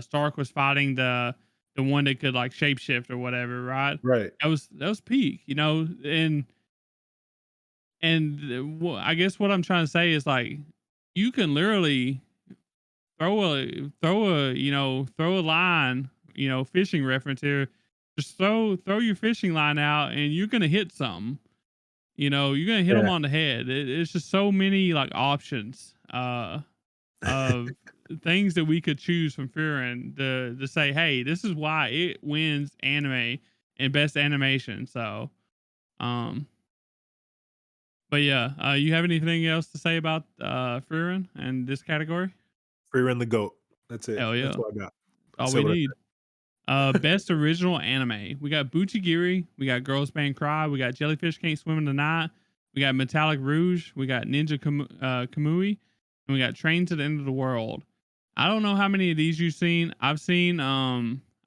Stark was fighting the one that could like shapeshift or whatever, right? Right. That was peak, and I guess what I'm trying to say is like you can literally throw a line, fishing reference here. Just throw your fishing line out, and you're gonna hit something. You're gonna hit them Yeah. on the head. It's just so many like options of things that we could choose from Furin to say, hey, this is why it wins anime and best animation. So, um, but yeah, you have anything else to say about Furin and this category? Frieren the goat. That's it. Hell That's yeah, what I got. all Say we what I need. said. Best original anime. We got Buchigiri, we got Girls Band Cry, we got Jellyfish Can't Swim in the Night, we got Metallic Rouge, we got Kamui, and we got Train to the End of the World. I don't know how many of these you've seen. I've seen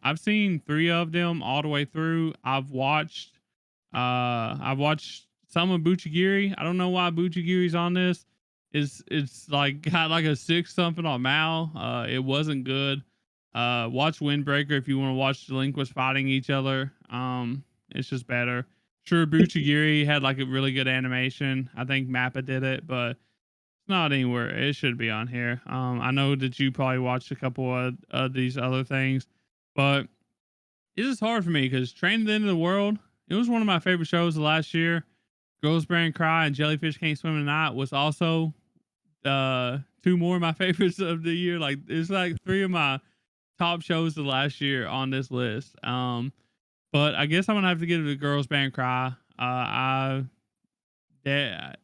3 of them all the way through. I've watched some of Buchigiri. I don't know why Buchigiri's on this. It's like got like a 6 something on Mal. It wasn't good. Watch Windbreaker if you want to watch delinquents fighting each other. It's just better. Sure, Buchigiri had like a really good animation. I think Mappa did it, but it's not anywhere. It should be on here. I know that you probably watched a couple of these other things, but it's just hard for me because Train to the End of the World, it was one of my favorite shows of last year. Girls Brand Cry and Jellyfish Can't Swim in the Night was also 2 more of my favorites of the year. Like it's like 3 of my top shows of last year on this list. But I guess I'm gonna have to give it to Girls Band Cry. I that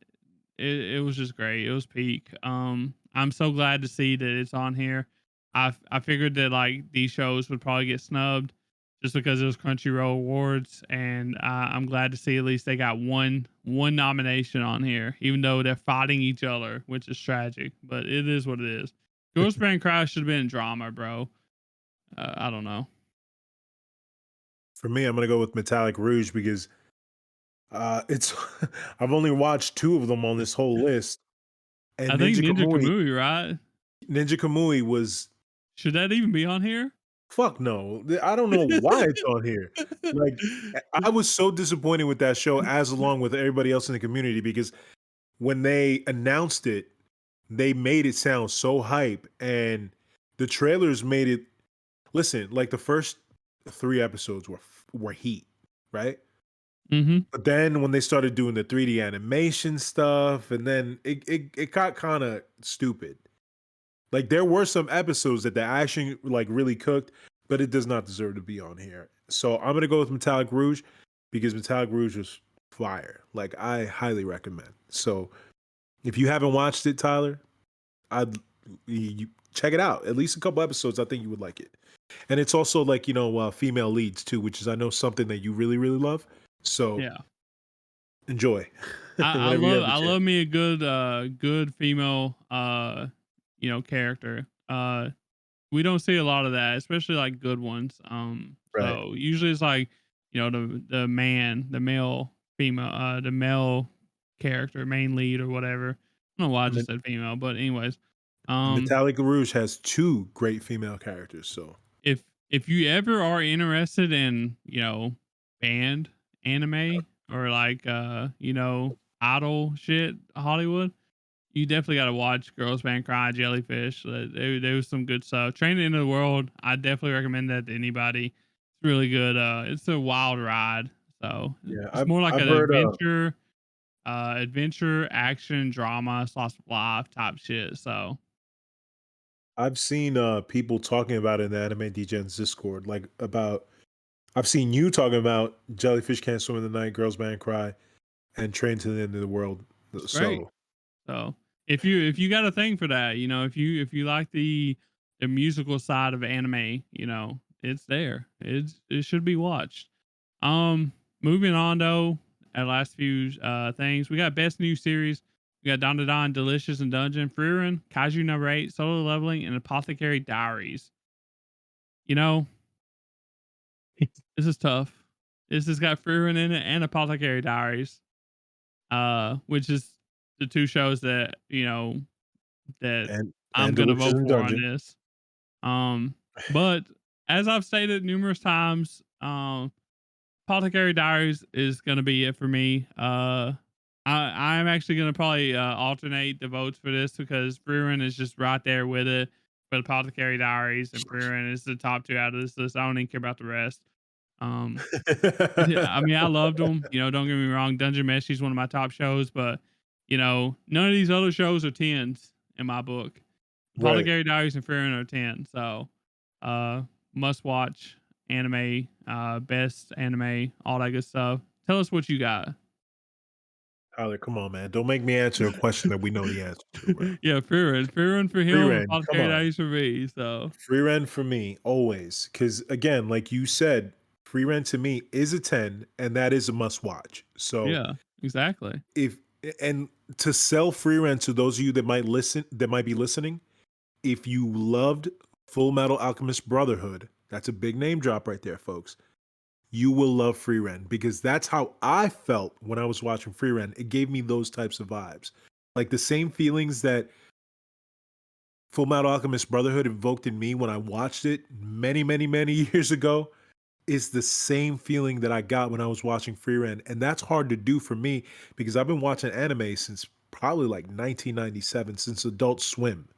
it was just great. It was peak. I'm so glad to see that it's on here. I figured that like these shows would probably get snubbed just because it was Crunchyroll Awards, and I'm glad to see at least they got one nomination on here, even though they're fighting each other, which is tragic. But it is what it is. Girls Band Cry should have been drama, bro. I don't know. For me, I'm gonna go with Metallic Rouge because it's I've only watched 2 of them on this whole list, I and think Ninja Kamui, right? Ninja Kamui was Should that even be on here? fuck no. I don't know why it's on here. Like I was so disappointed with that show, as along with everybody else in the community, because when they announced it, they made it sound so hype, and the trailers made it. Listen, like the first 3 episodes were heat, right? Mm-hmm. But then when they started doing the 3D animation stuff, and then it got kind of stupid. Like there were some episodes that the action like really cooked, but it does not deserve to be on here. So I'm gonna go with Metallic Rouge because Metallic Rouge was fire. Like I highly recommend. So if you haven't watched it, Tyler, I'd you check it out. At least a couple episodes. I think you would like it. And it's also like female leads too, which is I know something that you really really love. So Yeah. enjoy I whenever you love have the I chance. love me a good female character. We don't see a lot of that, especially like good ones. Right. So usually it's like, the man, the male character, main lead or whatever. I don't know why I And just then said female, but anyways. Um Metallic Rouge has 2 great female characters. So if if you ever are interested in, band anime or like idol shit Hollywood, you definitely got to watch Girls Band Cry, Jellyfish. There was some good stuff. Train Into the World, I definitely recommend that to anybody. It's really good. It's a wild ride. So yeah, it's more like I've an heard adventure, action, drama, slice of life type shit. So I've seen people talking about it in the Anime Degens Discord, like about I've seen you talking about Jellyfish Can't Swim in the Night, Girls Band Cry, and Train to the End of the World. it's great. So So if you got a thing for that, if you like the musical side of anime, it's there. It should be watched. Moving on though, our last few things. We got best new series. We got Don Don, Delicious and Dungeon, Frieren, Kaiju number 8, Solo Leveling, and Apothecary Diaries. You know, this is tough. This has got Frieren in it and Apothecary Diaries. Which is the 2 shows that, that I'm and gonna Delicious vote in for on Dungeon. this. But as I've stated numerous times, Apothecary Diaries is gonna be it for me. I'm actually gonna probably alternate the votes for this because Frieren is just right there with it. But Apothecary Diaries and Frieren is the top 2 out of this list. I don't even care about the rest. Um, yeah, I mean, I loved them. Don't get me wrong. Dungeon Meshi is one of my top shows, but none of these other shows are 10s in my book. Right. Apothecary Diaries and Frieren are 10. So, uh, must watch anime, best anime, all that good stuff. Tell us what you got. Tyler, come on, man. Don't make me answer a question that we know the answer to, bro. Yeah, frieren for him, Frieren, come Apothecary on. Diaries for me. So Frieren for me, always. Because again, like you said, Frieren to me is a 10, and that is a must watch. So yeah, exactly. if and to sell Frieren to those of you that might be listening, if you loved Full Metal Alchemist Brotherhood, that's a big name drop right there, folks. You will love Frieren because that's how I felt when I was watching Frieren. It gave me those types of vibes. Like the same feelings that Full Metal Alchemist Brotherhood evoked in me when I watched it many, many, many years ago is the same feeling that I got when I was watching Frieren. And that's hard to do for me because I've been watching anime since probably like 1997, since Adult Swim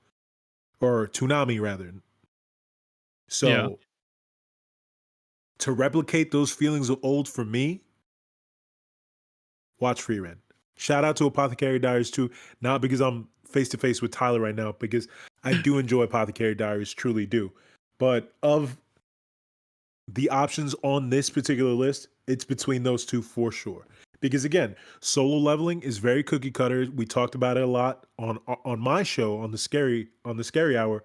or Toonami rather. Yeah. So to replicate those feelings of old for me, watch Frieren. Shout out to Apothecary Diaries too, not because I'm face to face with Tyler right now, because I do enjoy Apothecary Diaries, truly do. But of the options on this particular list, it's between those two for sure. Because again, solo leveling is very cookie cutter. We talked about it a lot on my show on the Scary Hour.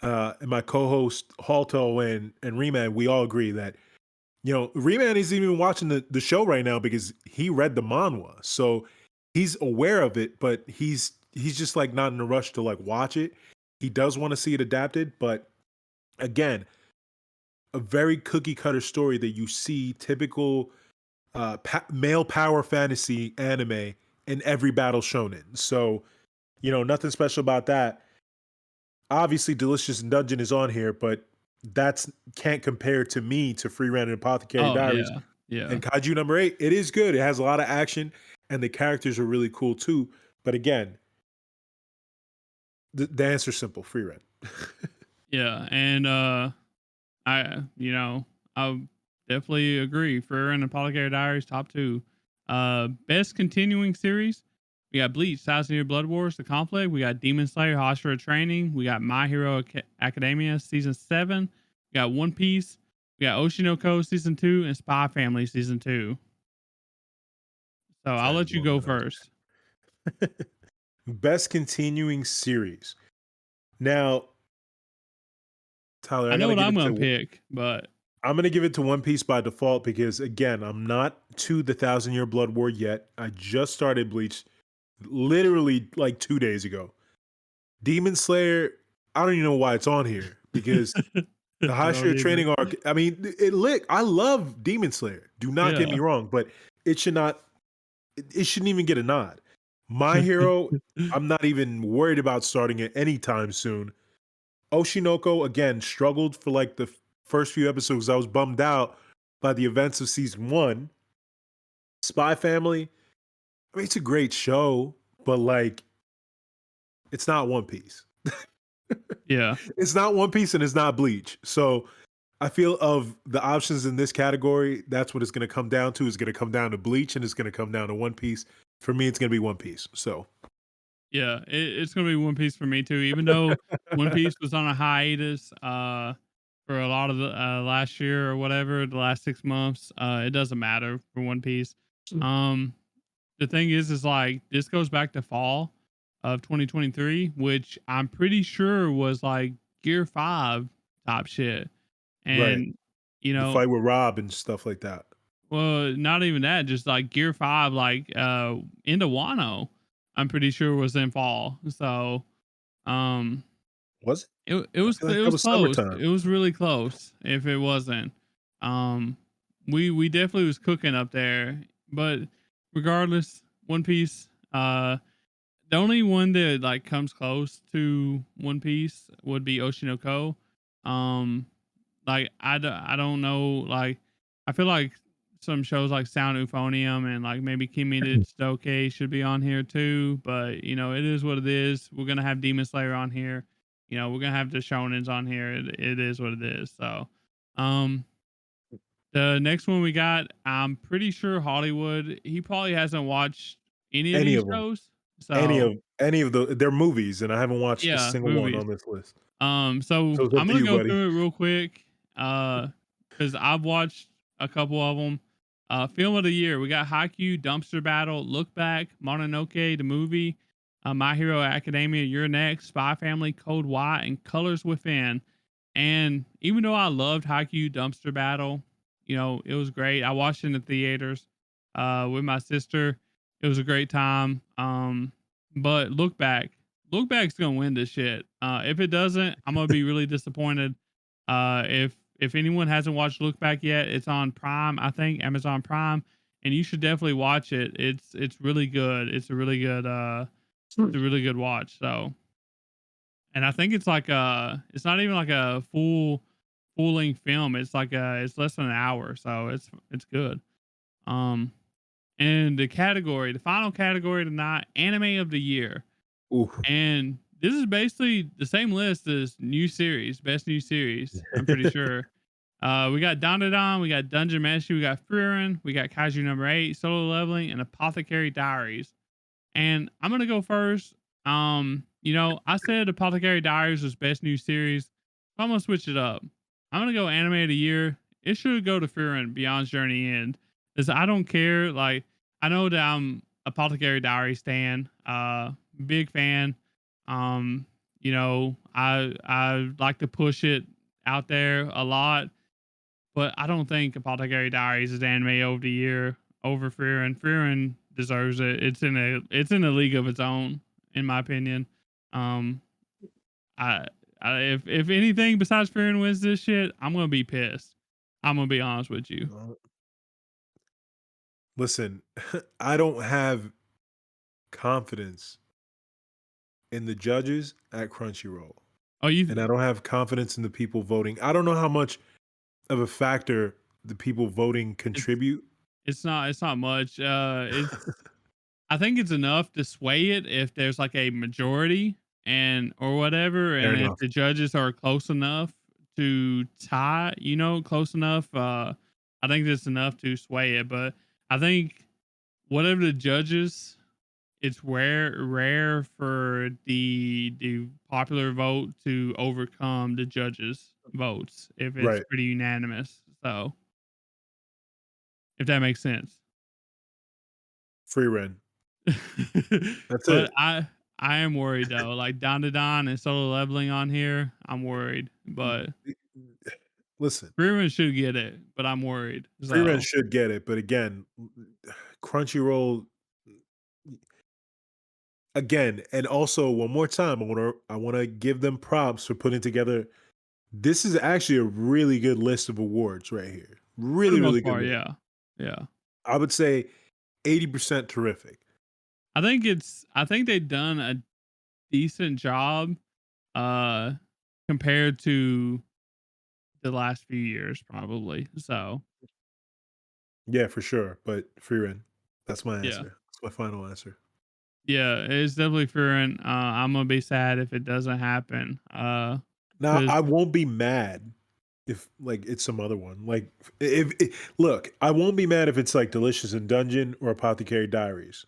And my co-host Halto and Reman, we all agree that Reman isn't even watching the show right now because he read the manhwa. So he's aware of it, but he's just like not in a rush to like watch it. He does want to see it adapted, but again, a very cookie cutter story that you see typical male power fantasy anime in every battle shonen. So, nothing special about that. Obviously, Delicious Dungeon is on here, but that's can't compare to me to Free Ren and Apothecary Oh Diaries. yeah. Yeah. And Kaiju number 8, it is good. It has a lot of action, and the characters are really cool too. But again, the answer's simple: Free Ren. Yeah. And I definitely agree. Frieren and Apothecary Diaries, top two. Best continuing series. We got Bleach, Thousand Year Blood Wars, The Conflict. We got Demon Slayer, Hashira Training. We got My Hero Academia season 7. We got One Piece. We got Oshinoko season 2 and Spy Family season 2. So I'll Trying to let you blow go that up. first. Best continuing series. Now, Tyler, I I know gotta what give I'm it gonna to pick, but I'm gonna give it to One Piece by default because again, I'm not to the Thousand Year Blood War yet. I just started Bleach literally like 2 days ago. Demon Slayer, I don't even know why it's on here because the I don't Hashira either. training arc. I mean, it lit. I love Demon Slayer. Do not get Yeah. me wrong, but it should not. It shouldn't even get a nod. My Hero, I'm not even worried about starting it anytime soon. Oshinoko again struggled for like the first few episodes. I was bummed out by the events of season 1. Spy Family, I mean, it's a great show, but like, it's not One Piece. Yeah. It's not One Piece and it's not Bleach. So I feel of the options in this category, that's what it's going to come down to. It's going to come down to Bleach and it's going to come down to One Piece. For me, it's going to be One Piece. So Yeah, it's gonna be One Piece for me too. Even though One Piece was on a hiatus for a lot of the last year or whatever, the last 6 months, it doesn't matter for One Piece. Um, the thing is like this goes back to fall of 2023, which I'm pretty sure was like Gear 5 top shit. right, And you the know, fight with Rob and stuff like that. well, not even that, just like Gear 5, like into Wano, I'm pretty sure was in fall. So um Was it? it I was feel like it that was was close. summertime. It was really close. If it wasn't, um, we definitely was cooking up there. But regardless, One Piece. The only one that like comes close to One Piece would be Oshinoko. Um, like I don't know. Like I feel like some shows like Sound Euphonium and like maybe Kimi no Todoke should be on here too. But it is what it is. We're gonna have Demon Slayer on here. We're gonna have the Shonens on here. It is what it is. So, um, the next one we got, I'm pretty sure Hollywood. He probably hasn't watched any of Any these of them. shows. Any So of any of their movies, and I haven't watched a yeah, single one movies. on this list. So So it's up I'm to gonna you, go buddy. through it real quick, because I've watched a couple of them. Film of the year, we got Haikyuu, Dumpster Battle, Look Back, Mononoke, the movie, My Hero Academia, You're Next, Spy Family, Code Y, and Colors Within. And even though I loved Haikyuu, Dumpster Battle, you know, it was great. I watched it in the theaters with my sister. It was a great time. But Look Back's gonna win this shit. If it doesn't, I'm gonna be really disappointed. If anyone hasn't watched Look Back yet, it's on Prime, I think Amazon Prime, and you should definitely watch it. It's really good. It's a really good watch. So, and I think it's like it's not even like a full length film. It's like it's less than an hour, so it's good. Um, and the final category tonight, anime of the year. Ooh. And this is basically the same list as new series, best new series, I'm pretty sure. We got Dandadan, we got Dungeon Meshi, we got Frieren, we got Kaiju number 8, Solo Leveling, and Apothecary Diaries. And I'm gonna go first. You know, I said Apothecary Diaries was best new series. I'm gonna switch it up. I'm gonna go anime of the year. It should go to Frieren Beyond's Journey End. Because I don't care. Like, I know that I'm Apothecary Diaries stan. Big fan. You know, I like to push it out there a lot, but I don't think Apothecary Diaries is anime of the year over Frieren. Frieren deserves it. It's in a league of its own, in my opinion. Um, I, if anything besides Frieren wins this shit, I'm gonna be pissed. I'm gonna be honest with you. Listen, I don't have confidence in the judges at Crunchyroll, Oh, and I don't have confidence in the people voting. I don't know how much of a factor the people voting it's contribute. it's not much. I think it's enough to sway it if there's like a majority and or whatever, Fair and if enough. the judges are close enough to tie, you know, close enough. I think that's enough to sway it. But I think whatever the judges, it's rare for the popular vote to overcome the judges' votes if it's Right. pretty unanimous. So if that makes sense. Free Ren. That's But it. I am worried though. Like Don to Don and Solo Leveling on here, I'm worried. But Listen, Freeman should get it, but I'm worried. Free Ren So should get it, but again, Crunchyroll again, and also one more time, I wanna give them props for putting together. This is actually a really good list of awards right here. for the Really, really most good part, list. yeah. Yeah. I would say 80% terrific. I think they've done a decent job uh compared to the last few years probably. So Yeah, for sure. But Freerin, that's my yeah. answer. That's my final answer. Yeah, it's definitely Freeman. I'm gonna be sad if it doesn't happen. Now, Because I won't be mad if like it's some other one. Like look, I won't be mad if it's like Delicious in Dungeon or Apothecary Diaries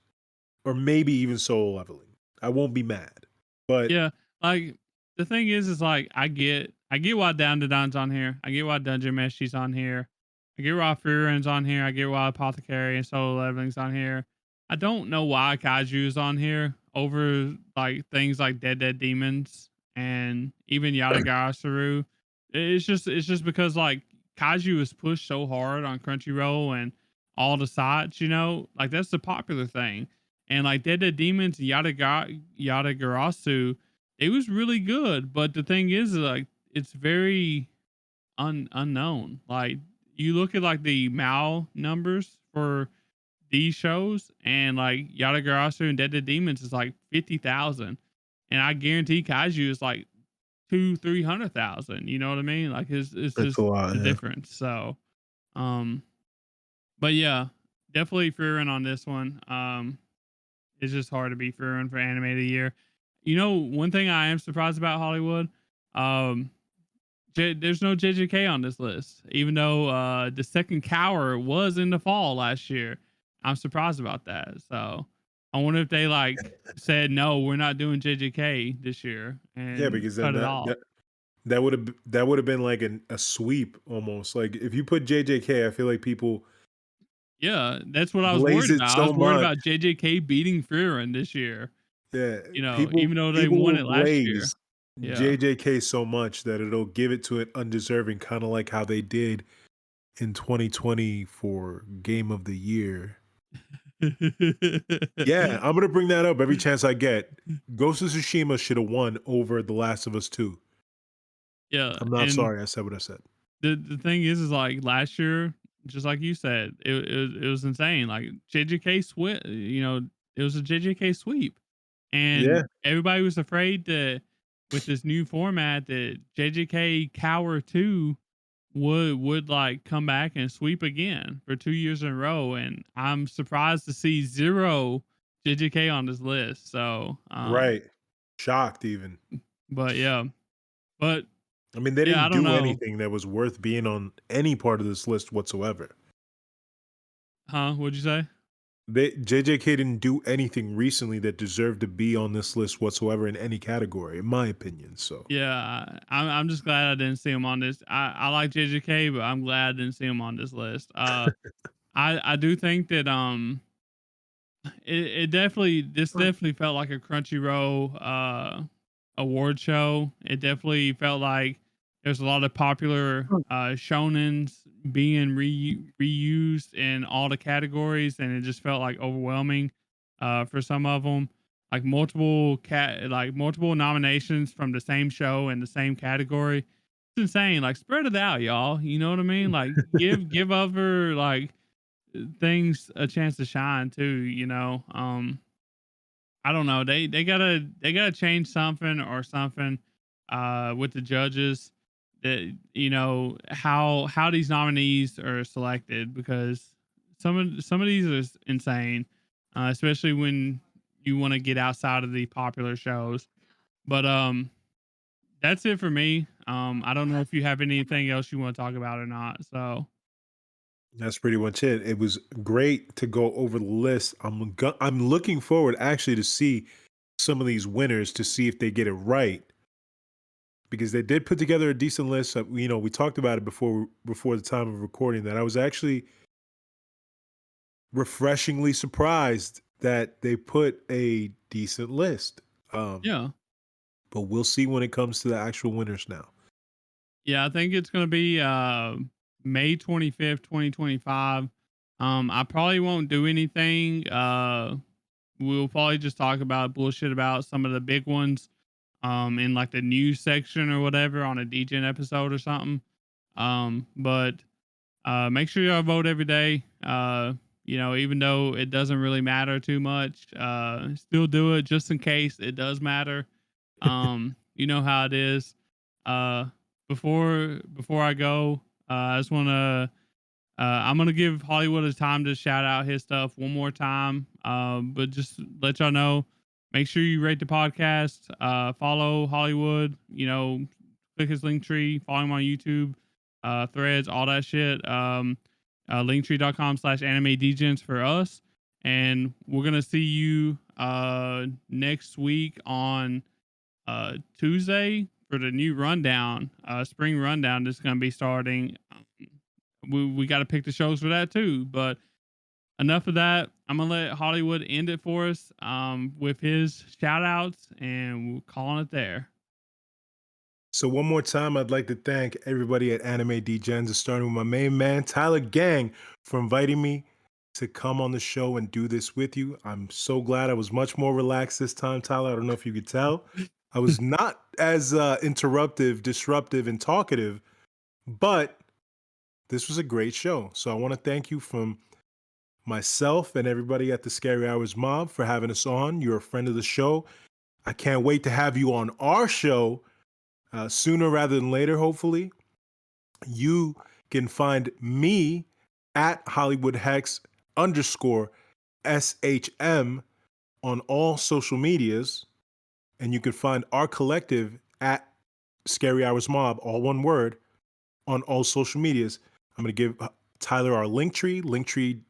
or maybe even Soul Leveling. I won't be mad. But yeah, like the thing is like I get why Down to Don's on here. I get why Dungeon Meshi's on here. I get why Freeren's on here. I get why Apothecary and Solo Leveling's on here. I don't know why Kaiju's on here over like things like Dead Demons and even Yatagarasu. It's just because like Kaiju is pushed so hard on Crunchyroll and all the sites, you know, like that's the popular thing. And like Dead Demons and Yatagarasu, it was really good. But the thing is like it's very unknown. Like you look at like the Mao numbers for these shows, and like Yatagarasu and Dead Demons is like 50,000, and I guarantee Kaiju is like 300,000. You know what I mean? Like it's it's a just lot, the yeah. difference. So, um, but yeah, definitely Furin on this one. It's just hard to be Furin for anime of the year. You know, one thing I am surprised about Hollywood, um, there's no JJK on this list, even though the second Cower was in the fall last year. I'm surprised about that. So I wonder if they like said no, we're not doing JJK this year Yeah, and because then cut it off. that would have been like a sweep almost. Like if you put JJK, I feel like people Yeah, that's what I was Blaze worried it about. I so was worried much. about JJK beating frieren this year, Yeah, even though they people won will it last year. blaze Yeah. JJK so much that it'll give it to it undeserving, kind of like how they did in 2020 for Game of the Year. Yeah, I'm gonna bring that up every chance I get. Ghost of Tsushima should have won over The Last of Us 2. Yeah, I'm not and sorry, I said what I said. the thing is like last year, just like you said, it was insane. Like JJK sweep, it was a JJK sweep, Yeah, and everybody was afraid that with this new format that JJK Cower 2 would like come back and sweep again for 2 years in a row, and I'm surprised to see zero JJK on this list. So, right. Shocked even. but yeah, but I mean, they yeah, I didn't don't do know, anything that was worth being on any part of this list whatsoever. huh? What'd you say? JJK didn't do anything recently that deserved to be on this list whatsoever in any category, in my opinion. So Yeah, I'm just glad I didn't see him on this. I like JJK, but I'm glad I didn't see him on this list. I do think that it definitely this definitely felt like a Crunchyroll award show. It definitely felt like there's a lot of popular shonens being reused in all the categories, and it just felt like overwhelming for some of them. Like multiple nominations from the same show in the same category. It's insane. Like spread it out, y'all. You know what I mean? Like give other like things a chance to shine too, I don't know. They gotta change something or something with the judges that how these nominees are selected, because some of these are insane, especially when you want to get outside of the popular shows. But that's it for me. I don't know if you have anything else you want to talk about or not. So that's pretty much it. It was great to go over the list. I'm looking forward actually to see some of these winners to see if they get it right, because they did put together a decent list. We talked about it before the time of recording, that I was actually refreshingly surprised that they put a decent list. Um, yeah. but we'll see when it comes to the actual winners now. Yeah, I think it's gonna be May 25th, 2025. I probably won't do anything. We'll probably just talk about bullshit about some of the big ones in like the news section or whatever on a Degen episode or something. But make sure y'all vote every day. Even though it doesn't really matter too much, still do it just in case it does matter. You know how it is. Uh, before I go, I just want to. I'm gonna give Hollywood a time to shout out his stuff one more time. But just let y'all know, make sure you rate the podcast. Follow Hollywood. Click his link tree. Follow him on YouTube, Threads, all that shit. Linktree.com/anime degens for us, and we're gonna see you next week on Tuesday for the new rundown, spring rundown that's going to be starting. We got to pick the shows for that too. But enough of that. I'm going to let Hollywood end it for us with his shout outs, and we're calling it there. So one more time, I'd like to thank everybody at Anime Degens, starting with my main man, Tyler Gang, for inviting me to come on the show and do this with you. I'm so glad. I was much more relaxed this time, Tyler. I don't know if you could tell. I was not as disruptive, and talkative, but this was a great show. So I want to thank you from myself and everybody at the Scary Hours Mob for having us on. You're a friend of the show. I can't wait to have you on our show sooner rather than later, hopefully. You can find me at Hollywood Hexx _SHM on all social medias. And you can find our collective at Scary Hours Mob, all one word, on all social medias. I'm going to give Tyler our linktree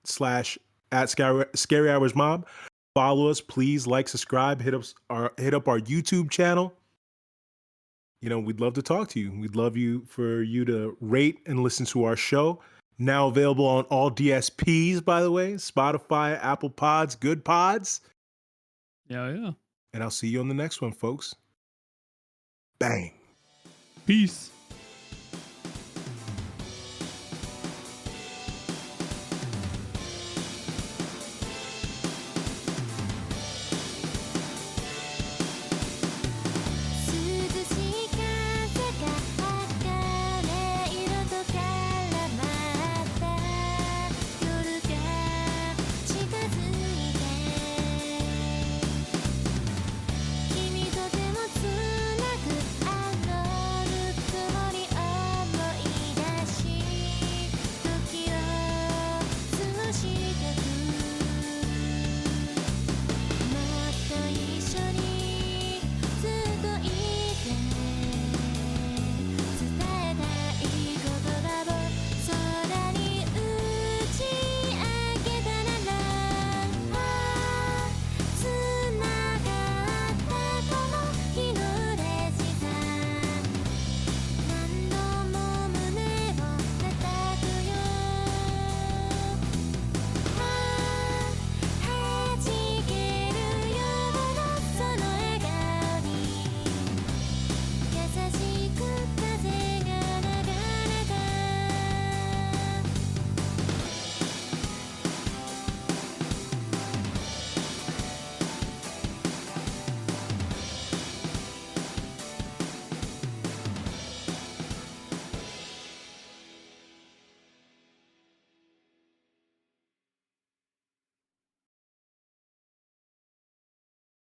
slash at Scary Hours Mob. Follow us, please. Like, subscribe, hit up our YouTube channel. We'd love to talk to you. We'd love for you to rate and listen to our show. Now available on all DSPs, by the way, Spotify, Apple Pods, Good Pods. Yeah. And I'll see you on the next one, folks. Bang. Peace.